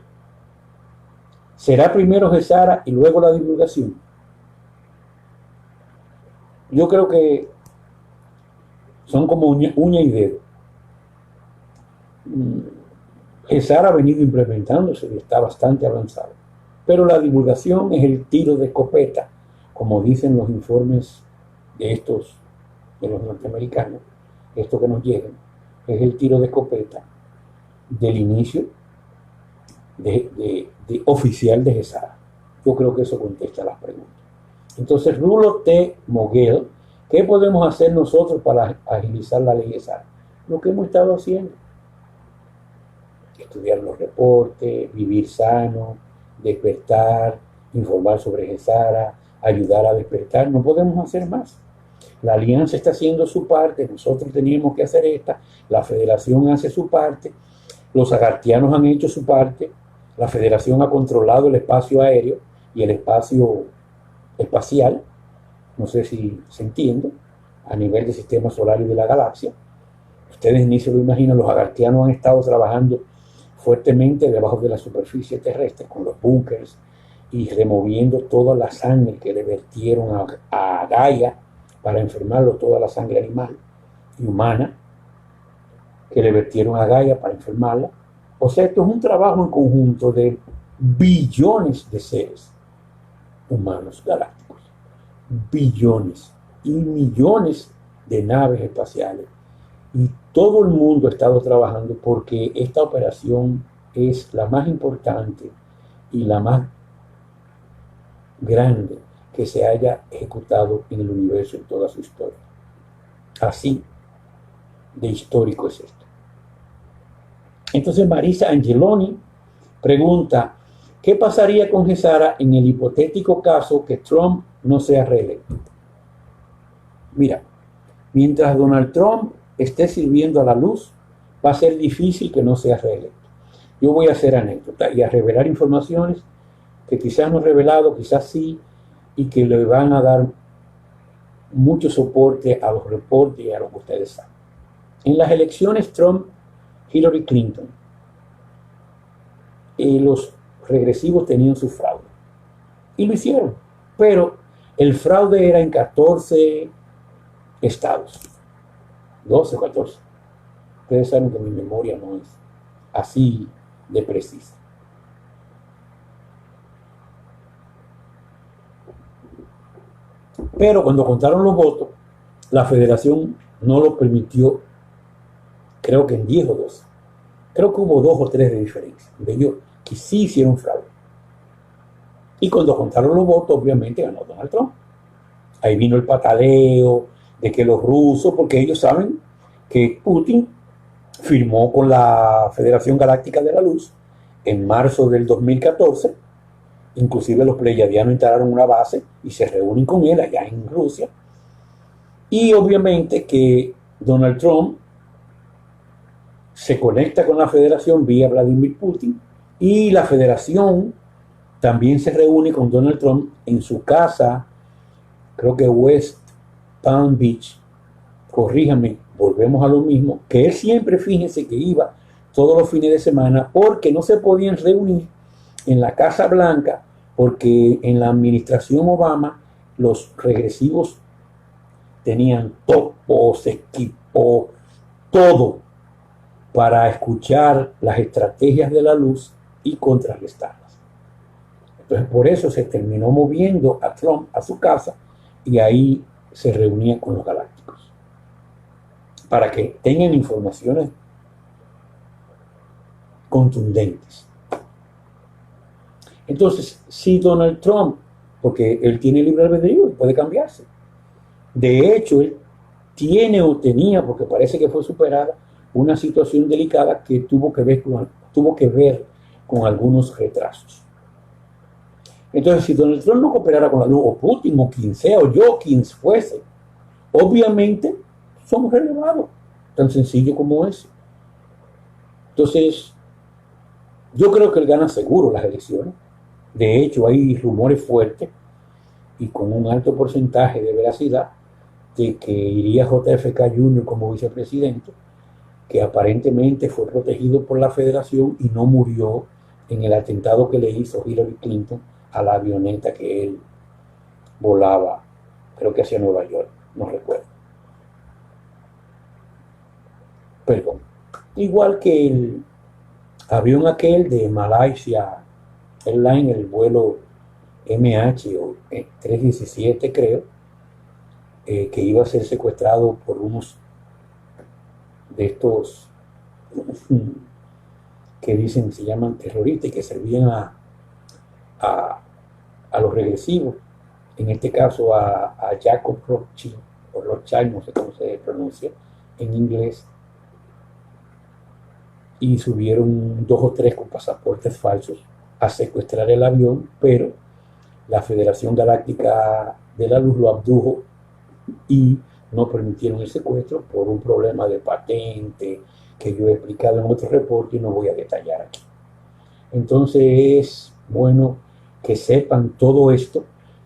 ¿Será primero Gesara y luego la divulgación? Yo creo que son como uña y dedo. Gesara ha venido implementándose y está bastante avanzado. Pero la divulgación es el tiro de escopeta, como dicen los informes de los norteamericanos, esto que nos llegan, es el tiro de escopeta del inicio de oficial de Gesara. Yo creo que eso contesta las preguntas. Entonces, Rulo T. Moguel, ¿qué podemos hacer nosotros para agilizar la ley Gesara? Lo que hemos estado haciendo. Estudiar los reportes, vivir sano, despertar, informar sobre Gesara, ayudar a despertar. No podemos hacer más. La alianza está haciendo su parte, nosotros teníamos que hacer esta, la federación hace su parte, los agartianos han hecho su parte, la federación ha controlado el espacio aéreo y el espacio espacial, no sé si se entiende, a nivel del sistema solar y de la galaxia. Ustedes ni se lo imaginan, los agartianos han estado trabajando fuertemente debajo de la superficie terrestre con los búnkers y removiendo toda la sangre que le vertieron a Gaia para enfermarlo, toda la sangre animal y humana que le vertieron a Gaia para enfermarla. O sea, esto es un trabajo en conjunto de billones de seres humanos galácticos, billones y millones de naves espaciales, y todo el mundo ha estado trabajando porque esta operación es la más importante y la más grande que se haya ejecutado en el universo en toda su historia. Así de histórico es esto. Entonces Marisa Angeloni pregunta, ¿qué pasaría con Gesara en el hipotético caso que Trump no sea reelecto? Mira, mientras Donald Trump esté sirviendo a la luz, va a ser difícil que no sea reelecto. Yo voy a hacer anécdota y a revelar informaciones que quizás no he revelado, quizás sí, y que le van a dar mucho soporte a los reportes y a lo que ustedes saben. En las elecciones Trump-Hillary Clinton, los regresivos tenían su fraude. Y lo hicieron. Pero el fraude era en 14 estados. 12 o 14. Ustedes saben que mi memoria no es así de precisa. Pero cuando contaron los votos, la federación no lo permitió, creo que en 10 o 12. Creo que hubo 2 o 3 de diferencia, de ellos que sí hicieron fraude. Y cuando contaron los votos, obviamente ganó Donald Trump. Ahí vino el pataleo de que los rusos, porque ellos saben que Putin firmó con la Federación Galáctica de la Luz en marzo del 2014. Inclusive los pleyadianos instalaron una base y se reúnen con él allá en Rusia. Y obviamente que Donald Trump se conecta con la federación vía Vladimir Putin, y la federación también se reúne con Donald Trump en su casa, creo que West Palm Beach. Corríjame, volvemos a lo mismo, que él siempre, fíjense que iba todos los fines de semana porque no se podían reunir en la Casa Blanca, porque en la administración Obama los regresivos tenían topos, equipos, todo para escuchar las estrategias de la luz y contrarrestarlas. Entonces por eso se terminó moviendo a Trump a su casa y ahí se reunía con los galácticos para que tengan informaciones contundentes. Entonces, si Donald Trump, porque él tiene libre albedrío y puede cambiarse, de hecho él tiene o tenía, porque parece que fue superada, una situación delicada que tuvo que ver con algunos retrasos. Entonces, si Donald Trump no cooperara con la luz, o Putin, o quien sea, o yo, quien fuese, obviamente somos relevados, tan sencillo como eso. Entonces, yo creo que él gana seguro las elecciones. De hecho, hay rumores fuertes y con un alto porcentaje de veracidad de que iría JFK Jr. como vicepresidente, que aparentemente fue protegido por la federación y no murió en el atentado que le hizo Hillary Clinton a la avioneta que él volaba, creo que hacia Nueva York, no recuerdo. Perdón. Igual que el avión aquel de Malaysia Airlines, el vuelo MH o 317 creo, que iba a ser secuestrado por unos de estos que dicen se llaman terroristas y que servían a los regresivos, en este caso a Jacob Rothschild o Rothschild, no sé cómo se pronuncia en inglés, y subieron 2 o 3 con pasaportes falsos a secuestrar el avión, pero la Federación Galáctica de la Luz lo abdujo y no permitieron el secuestro por un problema de patente que yo he explicado en otro reporte y no voy a detallar aquí. Entonces es bueno que sepan todo esto,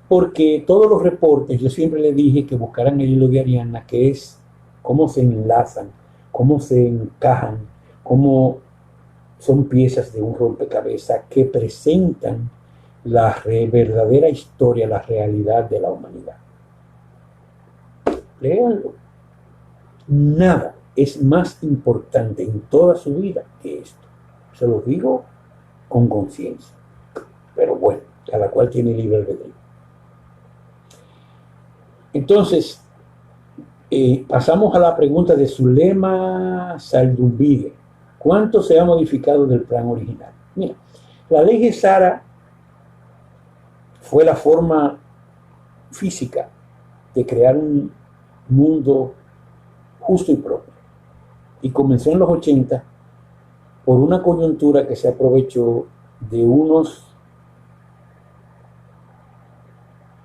porque todos los reportes, yo siempre les dije que buscaran el hilo de Ariana, que es cómo se enlazan, cómo se encajan, cómo son piezas de un rompecabezas que presentan la verdadera historia, la realidad de la humanidad. Léanlo. Nada es más importante en toda su vida que esto. Se los digo con conciencia. Pero bueno, cada cual tiene libre albedrío. Entonces, pasamos a la pregunta de Zulema Saldumbide. ¿Cuánto se ha modificado del plan original? Mira, la ley Gesara fue la forma física de crear un mundo justo y propio. Y comenzó en los 80 por una coyuntura que se aprovechó de unos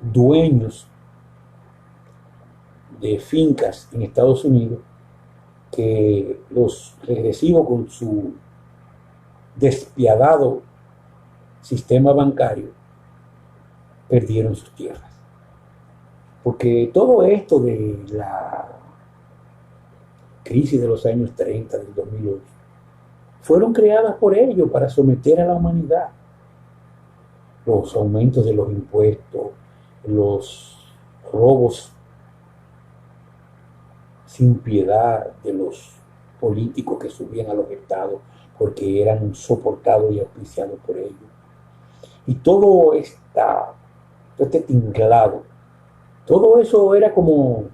dueños de fincas en Estados Unidos, que los regresivos con su despiadado sistema bancario perdieron sus tierras. Porque todo esto de la crisis de los años 30, del 2008, fueron creadas por ellos para someter a la humanidad. Los aumentos de los impuestos, los robos sin piedad de los políticos que subían a los estados porque eran soportados y auspiciados por ellos. Y todo este tinglado, todo eso era como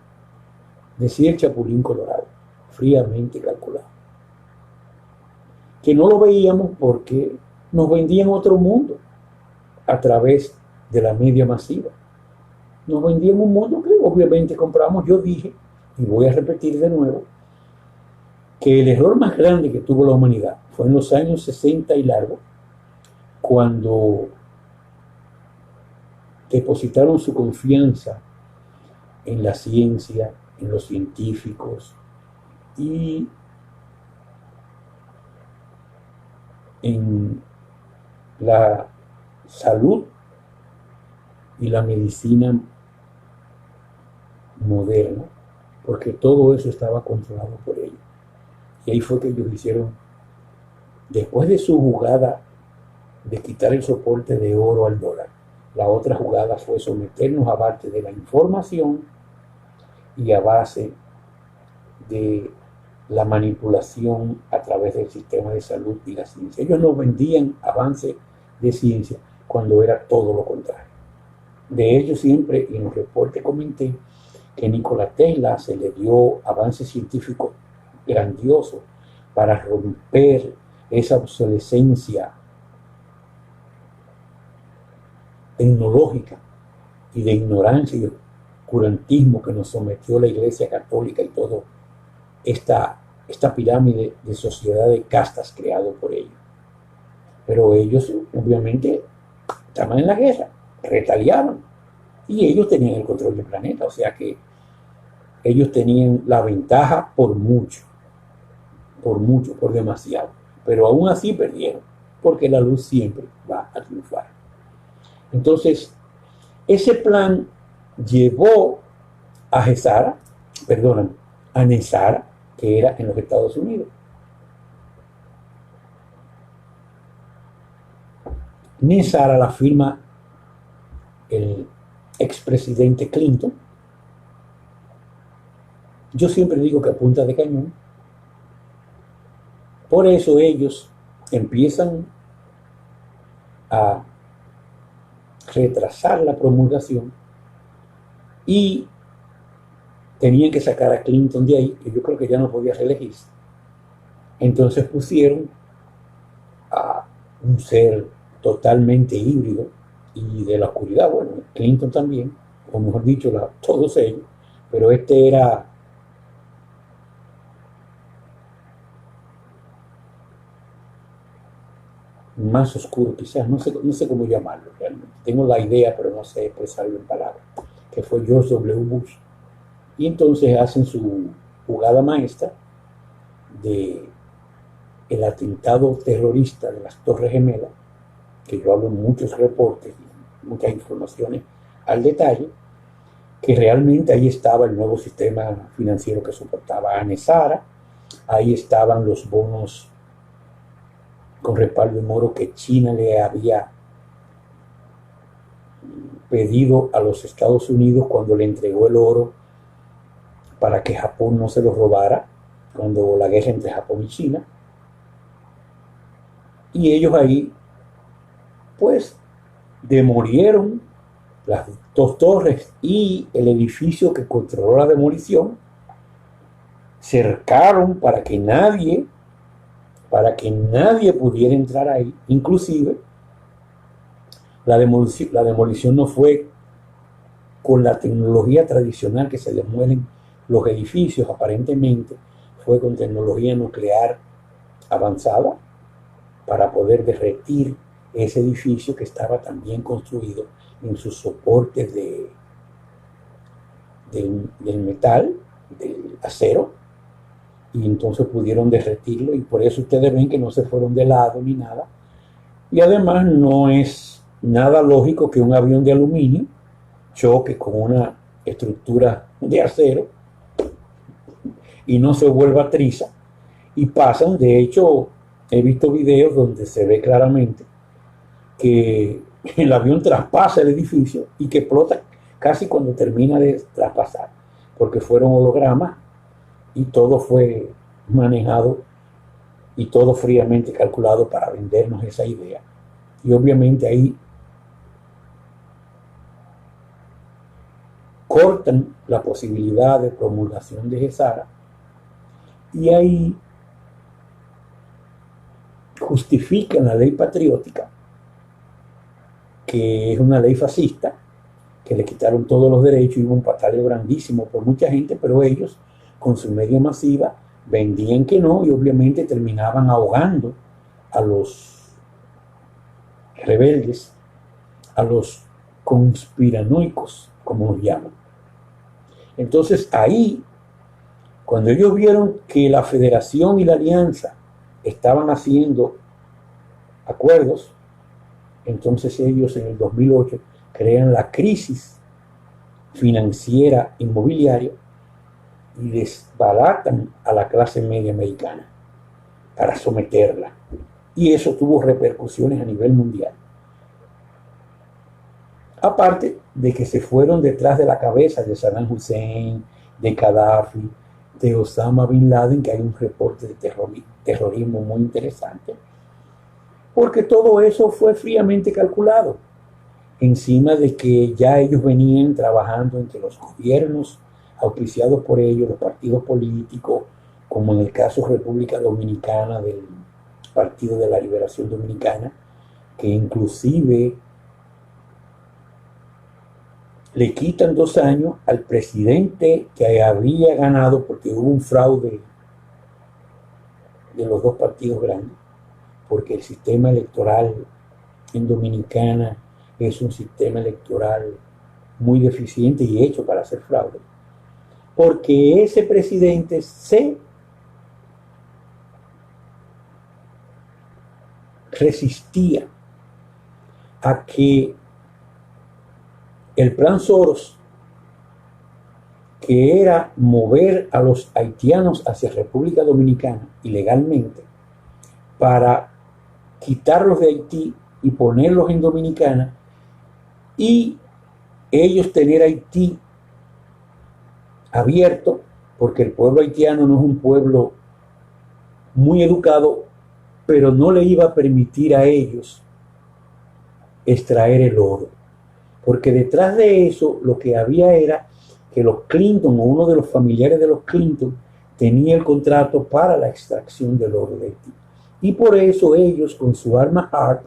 decía el Chapulín Colorado, fríamente calculado. Que no lo veíamos porque nos vendían otro mundo a través de la media masiva. Nos vendían un mundo que obviamente compramos. Yo dije, y voy a repetir de nuevo, que el error más grande que tuvo la humanidad fue en los años 60 y largo, cuando depositaron su confianza en la ciencia, en los científicos y en la salud y la medicina moderna, porque todo eso estaba controlado por ellos. Y ahí fue que ellos hicieron, después de su jugada de quitar el soporte de oro al dólar, la otra jugada fue someternos a base de la información y a base de la manipulación a través del sistema de salud y la ciencia. Ellos nos vendían avance de ciencia cuando era todo lo contrario. De ellos siempre en los reportes comenté que Nikola Tesla se le dio avance científico grandioso para romper esa obsolescencia tecnológica y de ignorancia y oscurantismo que nos sometió la Iglesia Católica y toda esta pirámide de sociedad de castas creado por ellos. Pero ellos obviamente estaban en la guerra, retaliaban, y ellos tenían el control del planeta, o sea que ellos tenían la ventaja por mucho, por demasiado, pero aún así perdieron, porque la luz siempre va a triunfar. Entonces, ese plan llevó a Gesara, a Nesara, que era en los Estados Unidos. Nesara la firma el expresidente Clinton. Yo siempre digo que a punta de cañón. Por eso ellos empiezan a retrasar la promulgación y tenían que sacar a Clinton de ahí, que yo creo que ya no podía reelegirse. Entonces pusieron a un ser totalmente híbrido y de la oscuridad, bueno, Clinton también, o mejor dicho, todos ellos, pero este era más oscuro, quizás, no sé cómo llamarlo realmente. Tengo la idea, pero no sé expresarlo en palabras, que fue George W. Bush. Y entonces hacen su jugada maestra de el atentado terrorista de las Torres Gemelas, que yo hablo en muchos reportes y muchas informaciones al detalle, que realmente ahí estaba el nuevo sistema financiero que soportaba a Nesara, ahí estaban los bonos con respaldo en oro que China le había pedido a los Estados Unidos cuando le entregó el oro para que Japón no se lo robara cuando la guerra entre Japón y China. Y ellos ahí pues demolieron las dos torres y el edificio que controló la demolición, cercaron para que nadie pudiera entrar ahí. Inclusive la demolición no fue con la tecnología tradicional que se demuelen los edificios, aparentemente fue con tecnología nuclear avanzada para poder derretir ese edificio que estaba también construido en sus soportes del metal, del acero, y entonces pudieron derretirlo, y por eso ustedes ven que no se fueron de lado ni nada. Y además no es nada lógico que un avión de aluminio choque con una estructura de acero y no se vuelva triza, y pasan. De hecho, he visto videos donde se ve claramente que el avión traspasa el edificio y que explota casi cuando termina de traspasar, porque fueron hologramas y todo fue manejado y todo fríamente calculado para vendernos esa idea. Y obviamente ahí cortan la posibilidad de promulgación de Gesara y ahí justifican la ley patriótica, que es una ley fascista, que le quitaron todos los derechos y hubo un pataleo grandísimo por mucha gente, pero ellos, con su media masiva, vendían que no y obviamente terminaban ahogando a los rebeldes, a los conspiranoicos, como los llaman. Entonces ahí, cuando ellos vieron que la Federación y la Alianza estaban haciendo acuerdos, entonces ellos en el 2008 crean la crisis financiera inmobiliaria y desbaratan a la clase media americana para someterla. Y eso tuvo repercusiones a nivel mundial. Aparte de que se fueron detrás de la cabeza de Saddam Hussein, de Gaddafi, de Osama Bin Laden, que hay un reporte de terrorismo muy interesante, porque todo eso fue fríamente calculado, encima de que ya ellos venían trabajando entre los gobiernos auspiciados por ellos, los partidos políticos, como en el caso República Dominicana, del Partido de la Liberación Dominicana, que inclusive le quitan 2 años al presidente que había ganado porque hubo un fraude de los dos partidos grandes, porque el sistema electoral en Dominicana es un sistema electoral muy deficiente y hecho para hacer fraude, porque ese presidente se resistía a que el plan Soros, que era mover a los haitianos hacia República Dominicana ilegalmente para quitarlos de Haití y ponerlos en Dominicana, y ellos tener Haití abierto, porque el pueblo haitiano no es un pueblo muy educado, pero no le iba a permitir a ellos extraer el oro, porque detrás de eso lo que había era que los Clinton o uno de los familiares de los Clinton tenía el contrato para la extracción del oro de Haití, y por eso ellos con su arma HAARP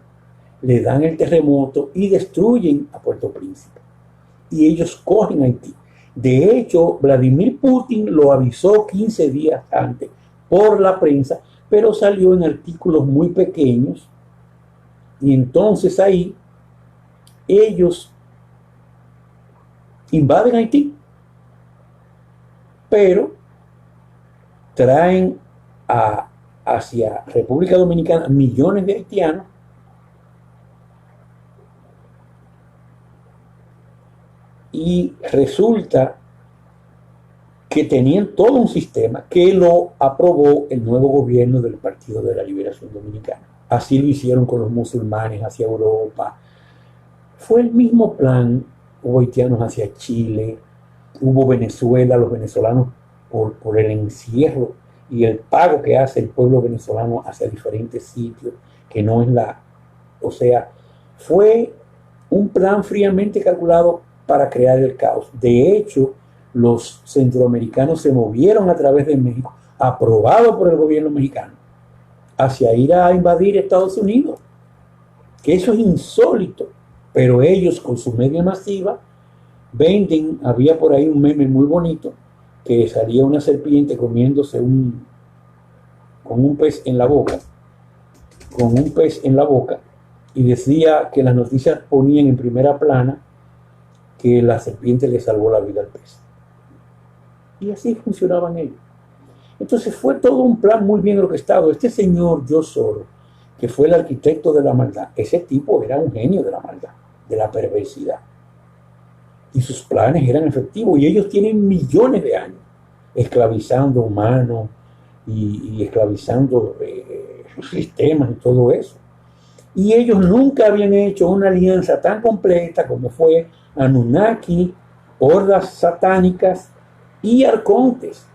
le dan el terremoto y destruyen a Puerto Príncipe, y ellos cogen Haití. De hecho, Vladimir Putin lo avisó 15 días antes por la prensa, pero salió en artículos muy pequeños, y entonces ahí ellos invaden Haití, pero traen hacia República Dominicana millones de haitianos, y resulta que tenían todo un sistema que lo aprobó el nuevo gobierno del Partido de la Liberación Dominicana. Así lo hicieron con los musulmanes hacia Europa. Fue el mismo plan. Hubo haitianos hacia Chile, hubo Venezuela, los venezolanos por el encierro y el pago que hace el pueblo venezolano hacia diferentes sitios, que no es o sea, fue un plan fríamente calculado para crear el caos. De hecho, los centroamericanos se movieron a través de México, aprobado por el gobierno mexicano, hacia ir a invadir Estados Unidos, que eso es insólito, pero ellos con su media masiva venden. Había por ahí un meme muy bonito que salía una serpiente comiéndose con un pez en la boca, y decía que las noticias ponían en primera plana que la serpiente le salvó la vida al pez. Y así funcionaban ellos. Entonces fue todo un plan muy bien orquestado. Este señor George Soros, que fue el arquitecto de la maldad, ese tipo era un genio de la maldad, de la perversidad. Y sus planes eran efectivos, y ellos tienen millones de años esclavizando humanos y esclavizando sistemas y todo eso. Y ellos nunca habían hecho una alianza tan completa como fue Anunnaki, hordas satánicas y arcontes.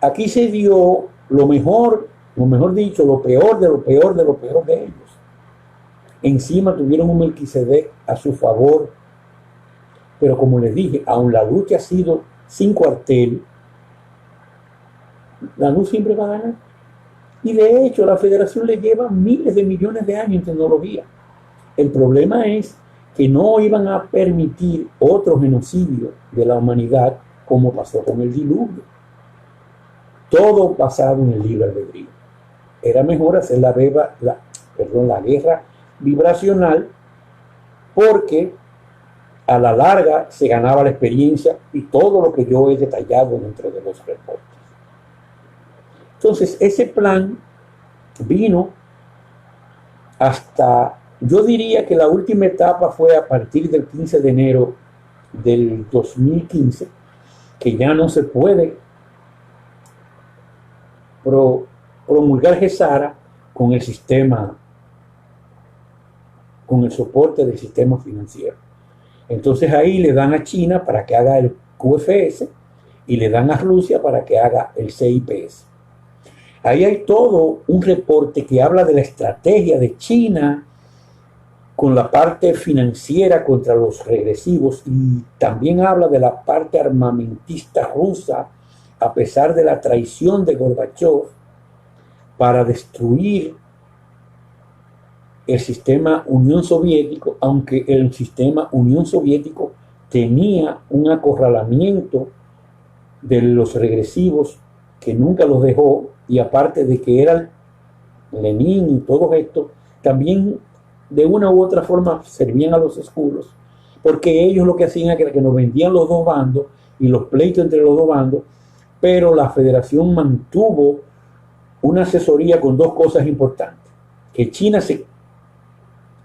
Aquí se dio lo mejor dicho, lo peor de lo peor de lo peor de ellos. Encima tuvieron un Melquisedec a su favor, pero como les dije, aun la lucha ha sido sin cuartel, la luz siempre va a ganar. Y de hecho la federación le lleva miles de millones de años en tecnología. El problema es que no iban a permitir otro genocidio de la humanidad como pasó con el diluvio. todo basado en el libre albedrío. Era mejor hacer la guerra vibracional, porque a la larga se ganaba la experiencia y todo lo que yo he detallado dentro de los reportes. Entonces, ese plan vino hasta, yo diría que la última etapa fue a partir del 15 de enero del 2015, que ya no se puede promulgar GESARA con el sistema, con el soporte del sistema financiero. Entonces ahí le dan a China para que haga el QFS y le dan a Rusia para que haga el CIPS. Ahí hay todo un reporte que habla de la estrategia de China con la parte financiera contra los regresivos, y también habla de la parte armamentista rusa, a pesar de la traición de Gorbachev para destruir el sistema Unión Soviético, aunque el sistema Unión Soviético tenía un acorralamiento de los regresivos que nunca los dejó, y aparte de que eran Lenin y todo esto, también de una u otra forma servían a los oscuros, porque ellos lo que hacían era que nos vendían los dos bandos y los pleitos entre los dos bandos, pero la federación mantuvo una asesoría con dos cosas importantes: que China se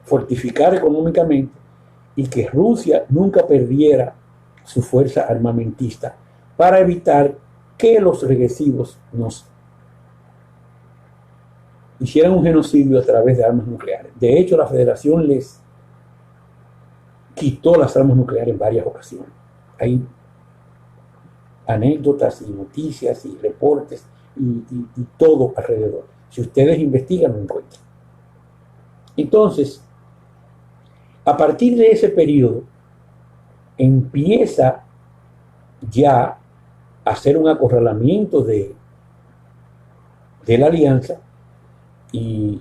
fortificara económicamente y que Rusia nunca perdiera su fuerza armamentista, para evitar que los regresivos nos hicieran un genocidio a través de armas nucleares. De hecho, la Federación les quitó las armas nucleares en varias ocasiones. Hay anécdotas y noticias y reportes y todo alrededor. Si ustedes investigan, lo encuentran. Entonces, a partir de ese periodo, empieza ya a hacer un acorralamiento de la alianza, y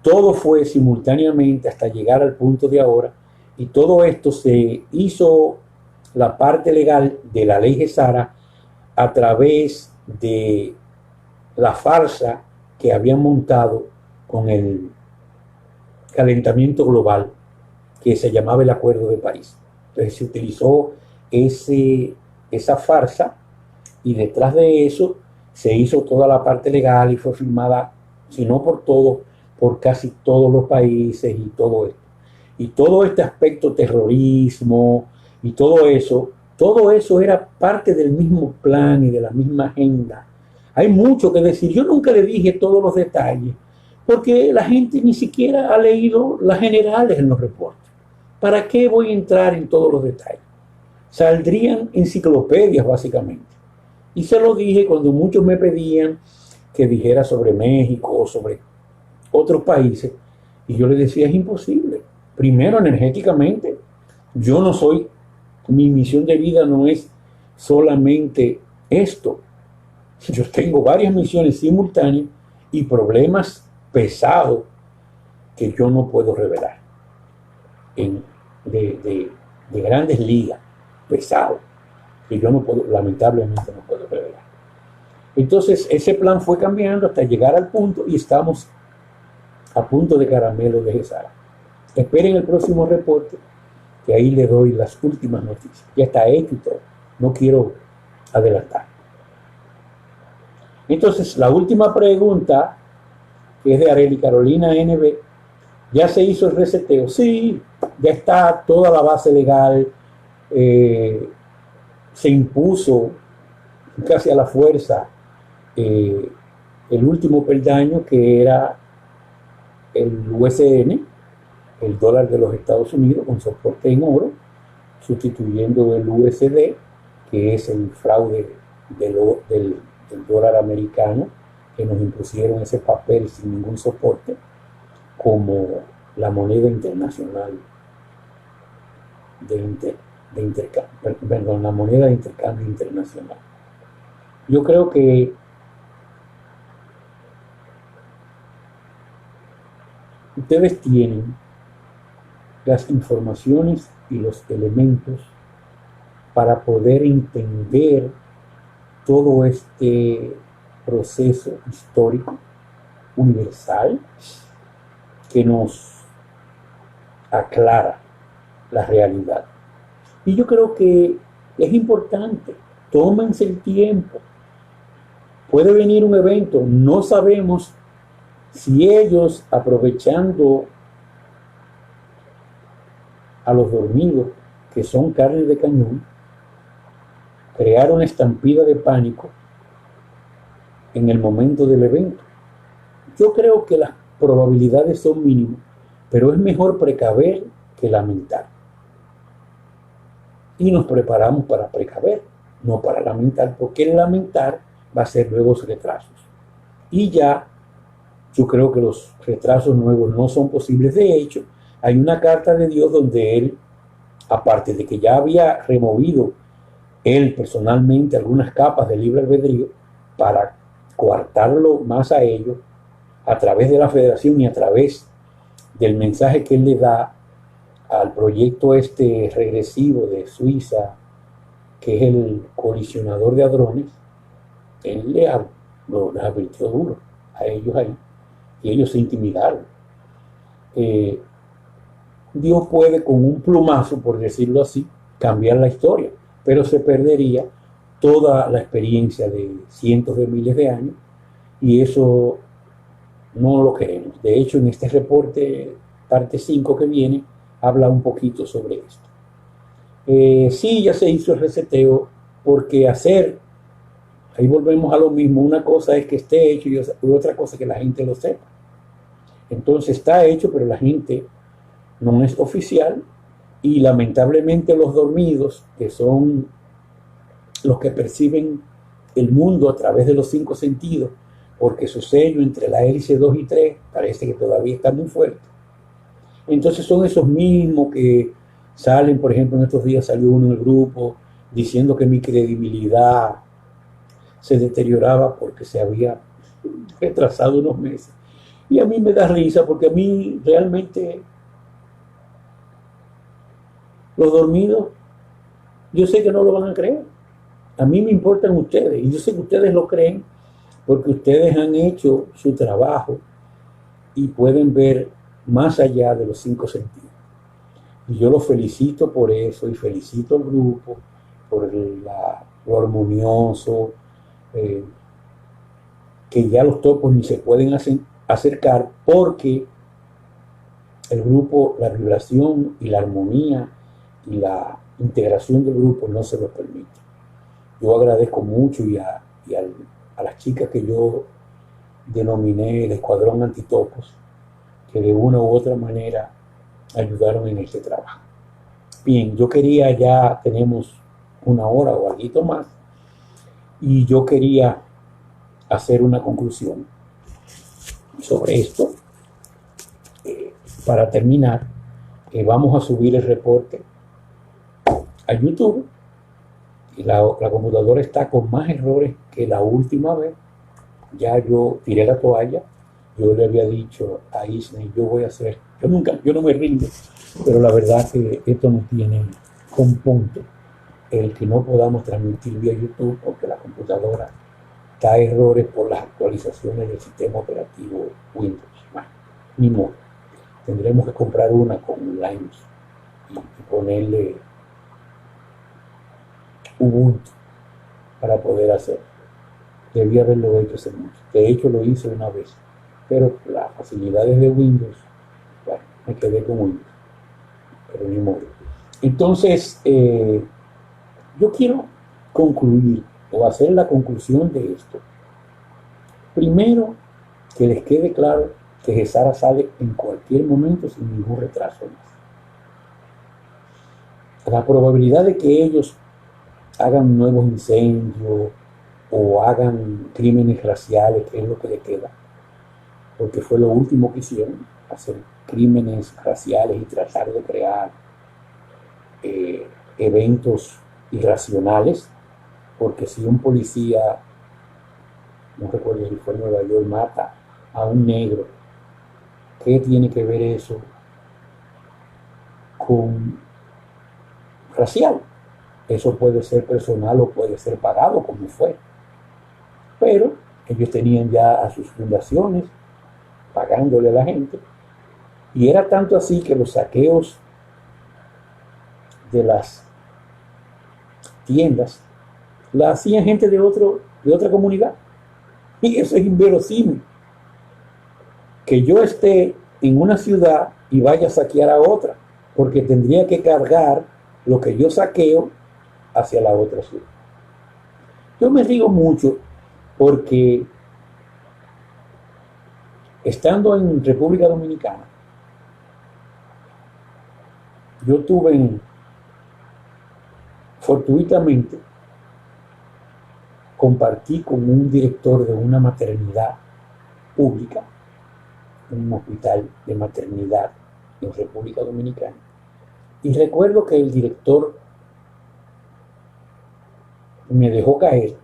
todo fue simultáneamente hasta llegar al punto de ahora. Y todo esto se hizo, la parte legal de la ley GESARA, a través de la farsa que habían montado con el calentamiento global, que se llamaba el Acuerdo de París. Entonces se utilizó esa farsa, y detrás de eso se hizo toda la parte legal y fue firmada, si no por todos, por casi todos los países, y todo esto. Y todo este aspecto terrorismo y todo eso era parte del mismo plan y de la misma agenda. Hay mucho que decir. Yo nunca le dije todos los detalles, porque la gente ni siquiera ha leído las generales en los reportes. ¿Para qué voy a entrar en todos los detalles? Saldrían enciclopedias básicamente. Y se lo dije cuando muchos me pedían que dijera sobre México o sobre otros países, y yo les decía: es imposible. Primero, energéticamente, yo no soy, mi misión de vida no es solamente esto. Yo tengo varias misiones simultáneas y problemas pesados que yo no puedo revelar, de grandes ligas, pesados, que yo no puedo, lamentablemente no puedo revelar. Entonces ese plan fue cambiando hasta llegar al punto, y estamos a punto de caramelo de GESARA. Esperen el próximo reporte, que ahí les doy las últimas noticias. Ya está hecho y todo, no quiero adelantar. Entonces, la última pregunta, que es de Arely Carolina NB: ¿ya se hizo el reseteo? Sí, ya está toda la base legal, se impuso casi a la fuerza el último peldaño, que era el USN, el dólar de los Estados Unidos con soporte en oro, sustituyendo el USD, que es el fraude del dólar americano, que nos impusieron ese papel sin ningún soporte, como la moneda internacional la moneda de intercambio internacional. Yo creo que ustedes tienen las informaciones y los elementos para poder entender todo este proceso histórico universal que nos aclara la realidad. Y yo creo que es importante, tómense el tiempo. Puede venir un evento, no sabemos si ellos, aprovechando a los dormidos, que son carne de cañón, crearon una estampida de pánico en el momento del evento. Yo creo que las probabilidades son mínimas, pero es mejor precaver que lamentar. Y nos preparamos para precaver, no para lamentar, porque el lamentar va a ser luego retrasos. Y ya yo creo que los retrasos nuevos no son posibles. De hecho, hay una carta de Dios donde Él, aparte de que ya había removido Él personalmente algunas capas del libre albedrío para coartarlo más a ellos, a través de la federación y a través del mensaje que Él le da al proyecto este regresivo de Suiza, que es el colisionador de hadrones, Él les advirtió duro a ellos ahí, y ellos se intimidaron. Dios puede con un plumazo, por decirlo así, cambiar la historia, pero se perdería toda la experiencia de cientos de miles de años, y eso no lo queremos. De hecho, en este reporte, parte 5 que viene, habla un poquito sobre esto. Sí, ya se hizo el reseteo, porque ahí volvemos a lo mismo, una cosa es que esté hecho y otra cosa es que la gente lo sepa. Entonces está hecho, pero la gente no es oficial, y lamentablemente los dormidos, que son los que perciben el mundo a través de los 5 sentidos, porque su sello entre la hélice 2 y 3 parece que todavía está muy fuerte. Entonces son esos mismos que salen, por ejemplo, en estos días salió uno en el grupo diciendo que mi credibilidad se deterioraba porque se había retrasado unos meses. Y a mí me da risa porque a mí realmente los dormidos, yo sé que no lo van a creer. A mí me importan ustedes, y yo sé que ustedes lo creen porque ustedes han hecho su trabajo y pueden ver más allá de los 5 sentidos. Y yo los felicito por eso, y felicito al grupo por lo armonioso, que ya los topos ni se pueden acercar, porque el grupo, la vibración y la armonía y la integración del grupo no se lo permite. Yo agradezco mucho a las chicas que yo denominé el Escuadrón Antitopos, que de una u otra manera ayudaron en este trabajo. Bien, yo quería, ya tenemos una hora o algo más, y yo quería hacer una conclusión sobre esto. Para terminar, vamos a subir el reporte a YouTube, y la computadora está con más errores que la última vez. Ya yo tiré la toalla. Yo le había dicho a Isney, yo no me rindo, pero la verdad que esto no tiene compunto el que no podamos transmitir vía YouTube, porque la computadora da errores por las actualizaciones del sistema operativo Windows. Bueno, ni modo. Tendremos que comprar una con Linux y ponerle Ubuntu para poder hacerlo. Debí haberlo hecho hace mucho. De hecho, lo hice una vez, pero las facilidades de Windows, bueno, me quedé con Windows, pero ni modo. Entonces, yo quiero concluir o hacer la conclusión de esto. Primero, que les quede claro que Gesara sale en cualquier momento sin ningún retraso más. La probabilidad de que ellos hagan nuevos incendios o hagan crímenes raciales, que es lo que le queda, porque fue lo último que hicieron, hacer crímenes raciales y tratar de crear eventos irracionales, porque si un policía, no recuerdo si fue en Nueva York, mata a un negro, ¿qué tiene que ver eso con racial? Eso puede ser personal o puede ser pagado, como fue. Pero Ellos tenían ya a sus fundaciones pagándole a la gente. Y era tanto así que los saqueos de las tiendas la hacían gente de otra comunidad. Y eso es inverosímil. Que yo esté en una ciudad y vaya a saquear a otra, porque tendría que cargar lo que yo saqueo hacia la otra ciudad. Yo me río mucho porque estando en República Dominicana, yo fortuitamente, compartí con un director de una maternidad pública, un hospital de maternidad en República Dominicana. Y recuerdo que el director me dejó caer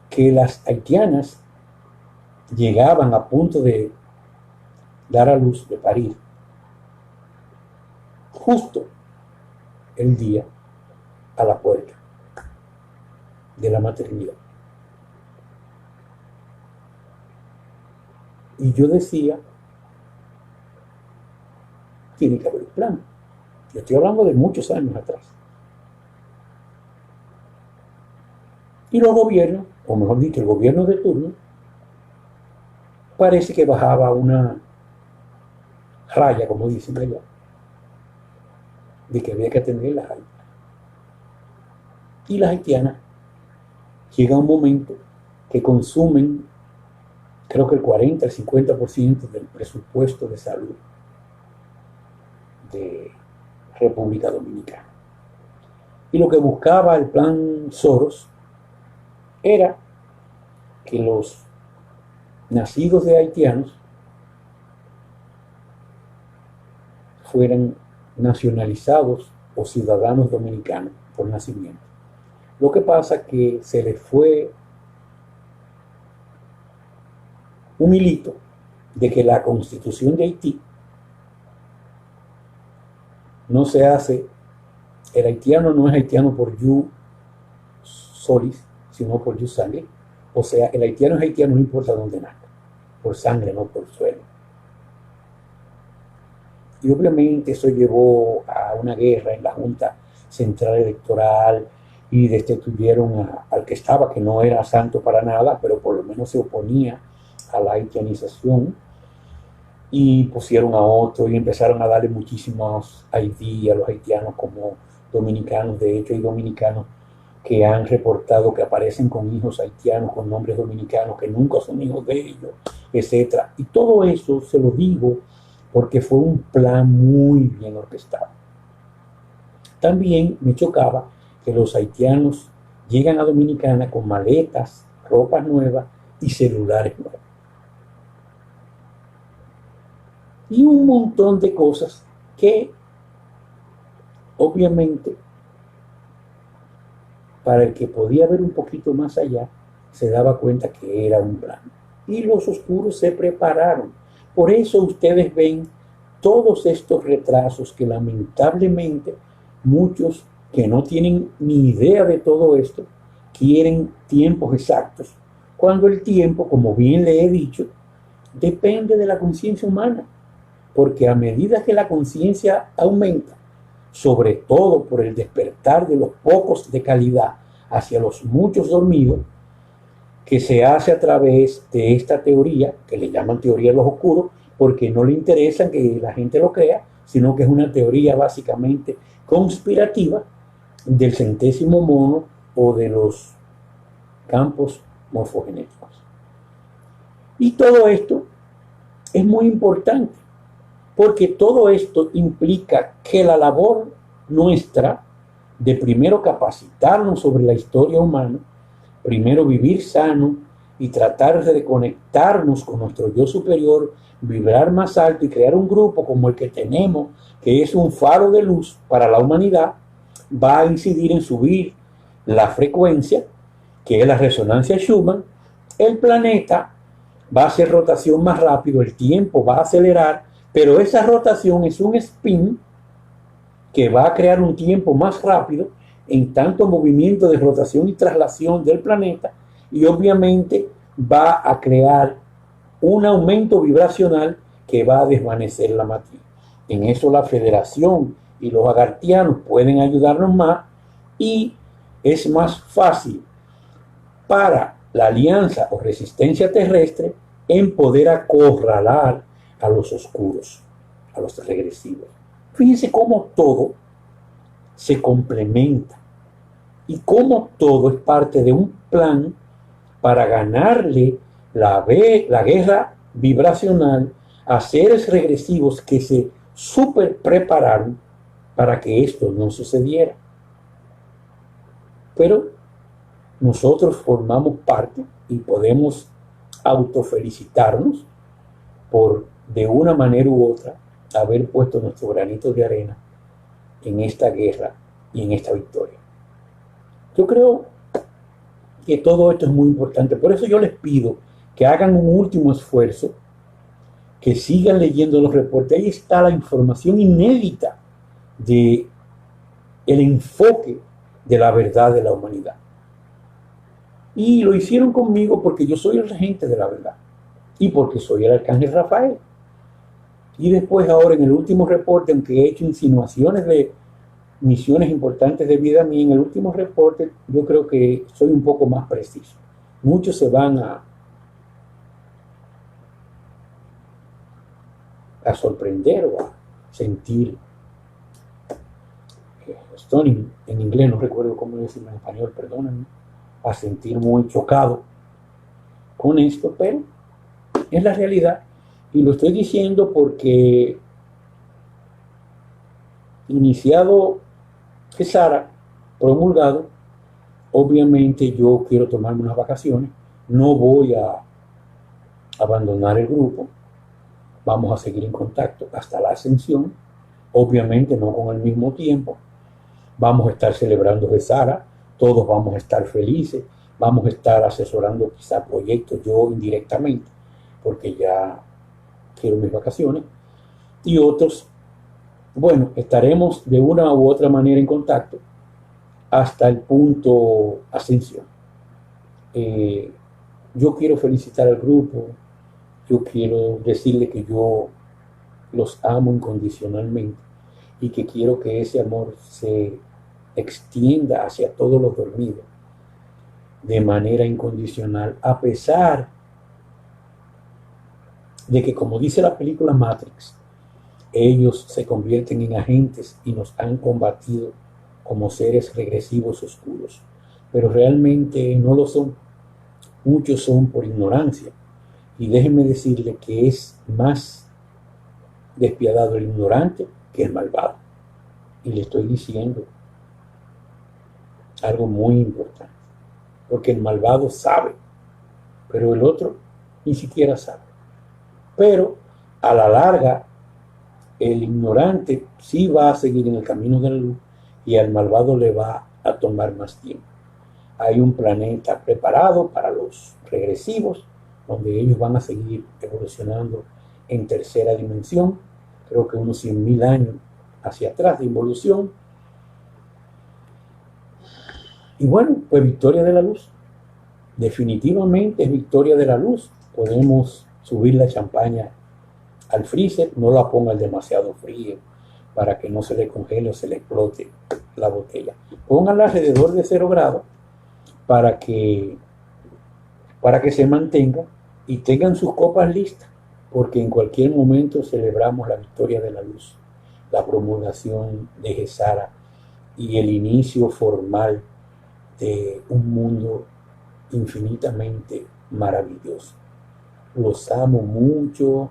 que las haitianas llegaban a punto de dar a luz, de parir, justo el día a la puerta de la maternidad. Y yo decía, tiene que haber un plan. Yo estoy hablando de muchos años atrás. Y los gobiernos, o mejor dicho, el gobierno de turno, parece que bajaba una raya, como dicen allá, de que había que atender las haitianas. Y las haitianas llega un momento que consumen, creo que el 40, el 50% del presupuesto de salud de República Dominicana. Y lo que buscaba el plan Soros era que los nacidos de haitianos fueran nacionalizados o ciudadanos dominicanos por nacimiento. Lo que pasa que se les fue un hilito de que la Constitución de Haití no se hace, el haitiano no es haitiano por jus solis, sino por jus sanguinis. O sea, el haitiano es haitiano no importa dónde nazca, por sangre, no por suelo. Y obviamente eso llevó a una guerra en la Junta Central Electoral y destituyeron al que estaba, que no era santo para nada, pero por lo menos se oponía a la haitianización, y pusieron a otro y empezaron a darle muchísimos ID a los haitianos como dominicanos. De hecho, hay dominicanos que han reportado que aparecen con hijos haitianos, con nombres dominicanos, que nunca son hijos de ellos, etc. Y todo eso se lo digo porque fue un plan muy bien orquestado. También me chocaba que los haitianos llegan a Dominicana con maletas, ropas nuevas y celulares nuevos. Y un montón de cosas que, obviamente, para el que podía ver un poquito más allá, se daba cuenta que era un plan. Y los oscuros se prepararon. Por eso ustedes ven todos estos retrasos que lamentablemente muchos que no tienen ni idea de todo esto quieren tiempos exactos, cuando el tiempo, como bien le he dicho, depende de la conciencia humana. Porque a medida que la conciencia aumenta, sobre todo por el despertar de los pocos de calidad hacia los muchos dormidos, que se hace a través de esta teoría, que le llaman teoría de los oscuros, porque no le interesa que la gente lo crea, sino que es una teoría básicamente conspirativa del centésimo mono o de los campos morfogenéticos. Y todo esto es muy importante, porque todo esto implica que la labor nuestra de primero capacitarnos sobre la historia humana, primero vivir sano y tratar de conectarnos con nuestro yo superior, vibrar más alto y crear un grupo como el que tenemos, que es un faro de luz para la humanidad, va a incidir en subir la frecuencia, que es la resonancia Schumann. El planeta va a hacer rotación más rápido, el tiempo va a acelerar, pero esa rotación es un spin que va a crear un tiempo más rápido en tanto movimiento de rotación y traslación del planeta, y obviamente va a crear un aumento vibracional que va a desvanecer la matriz. En eso la Federación y los agartianos pueden ayudarnos más, y es más fácil para la alianza o resistencia terrestre en poder acorralar a los oscuros, a los regresivos. Fíjense cómo todo se complementa y cómo todo es parte de un plan para ganarle la guerra vibracional a seres regresivos que se super prepararon para que esto no sucediera. Pero nosotros formamos parte y podemos autofelicitarnos por, de una manera u otra, haber puesto nuestro granito de arena en esta guerra y en esta victoria. Yo creo que todo esto es muy importante. Por eso yo les pido que hagan un último esfuerzo, que sigan leyendo los reportes. Ahí está la información inédita de el enfoque de la verdad de la humanidad. Y lo hicieron conmigo porque yo soy el regente de la verdad y porque soy el arcángel Rafael. Y después, ahora en el último reporte, aunque he hecho insinuaciones de misiones importantes de vida mía, en el último reporte yo creo que soy un poco más preciso. Muchos se van a sorprender o a sentir, stunning en inglés, no recuerdo cómo decirlo en español, perdónenme, a sentir muy chocado con esto, pero es la realidad. Y lo estoy diciendo porque iniciado Gesara, promulgado, obviamente yo quiero tomarme unas vacaciones, no voy a abandonar el grupo, vamos a seguir en contacto hasta la ascensión, obviamente no con el mismo tiempo, vamos a estar celebrando Gesara, todos vamos a estar felices, vamos a estar asesorando quizá proyectos yo indirectamente, porque ya quiero mis vacaciones, y otros, bueno, estaremos de una u otra manera en contacto hasta el punto ascensión. Yo quiero felicitar al grupo, yo quiero decirle que yo los amo incondicionalmente y que quiero que ese amor se extienda hacia todos los dormidos de manera incondicional, a pesar de que, como dice la película Matrix, ellos se convierten en agentes y nos han combatido como seres regresivos oscuros, pero realmente no lo son. Muchos son por ignorancia, y déjenme decirle que es más despiadado el ignorante que el malvado. Y le estoy diciendo algo muy importante, porque el malvado sabe, pero el otro ni siquiera sabe. Pero a la larga, el ignorante sí va a seguir en el camino de la luz y al malvado le va a tomar más tiempo. Hay un planeta preparado para los regresivos, donde ellos van a seguir evolucionando en tercera dimensión, creo que unos 100.000 años hacia atrás de evolución. Y bueno, pues victoria de la luz. Definitivamente es victoria de la luz. Podemos subir la champaña al freezer, no la pongan demasiado frío para que no se le congele o se le explote la botella. Pónganla alrededor de 0 grados para que se mantenga, y tengan sus copas listas, porque en cualquier momento celebramos la victoria de la luz, la promulgación de Gesara y el inicio formal de un mundo infinitamente maravilloso. Los amo mucho.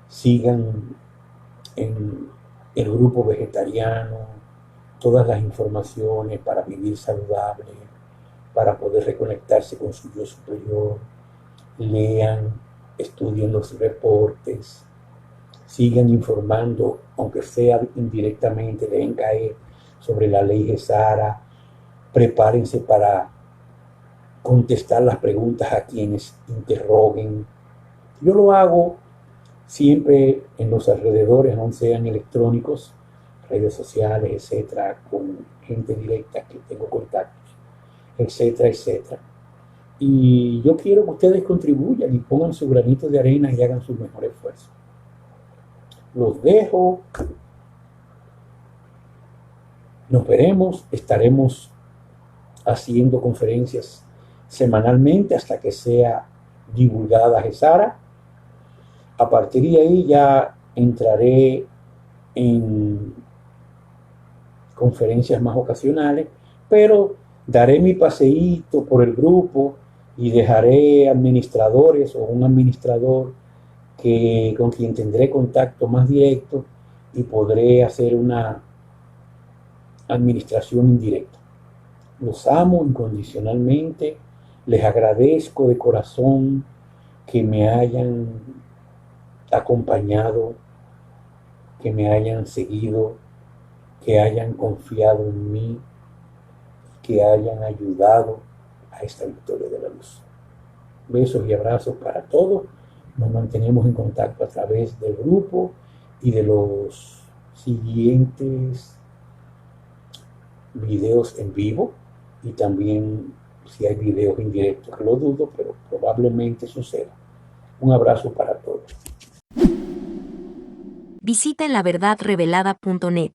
Sigan en el grupo vegetariano todas las informaciones para vivir saludable, para poder reconectarse con su yo superior. Lean, estudien los reportes, sigan informando, aunque sea indirectamente, dejen caer sobre la ley Gesara. Prepárense para contestar las preguntas a quienes interroguen. Yo lo hago siempre en los alrededores, aun sean electrónicos, redes sociales, etcétera, con gente directa que tengo contactos, etcétera, etcétera. Y yo quiero que ustedes contribuyan y pongan su granito de arena y hagan su mejor esfuerzo. Los dejo. Nos veremos. Estaremos haciendo conferencias semanalmente hasta que sea divulgada Gesara. A partir de ahí ya entraré en conferencias más ocasionales, pero daré mi paseíto por el grupo y dejaré administradores o un administrador con quien tendré contacto más directo y podré hacer una administración indirecta. Los amo incondicionalmente, les agradezco de corazón que me hayan acompañado, que me hayan seguido, que hayan confiado en mí, que hayan ayudado a esta victoria de la luz. Besos y abrazos para todos. Nos mantenemos en contacto a través del grupo y de los siguientes videos en vivo, y también si hay videos indirectos, que lo dudo, pero probablemente suceda. Un abrazo para todos. Visita laverdadrevelada.net.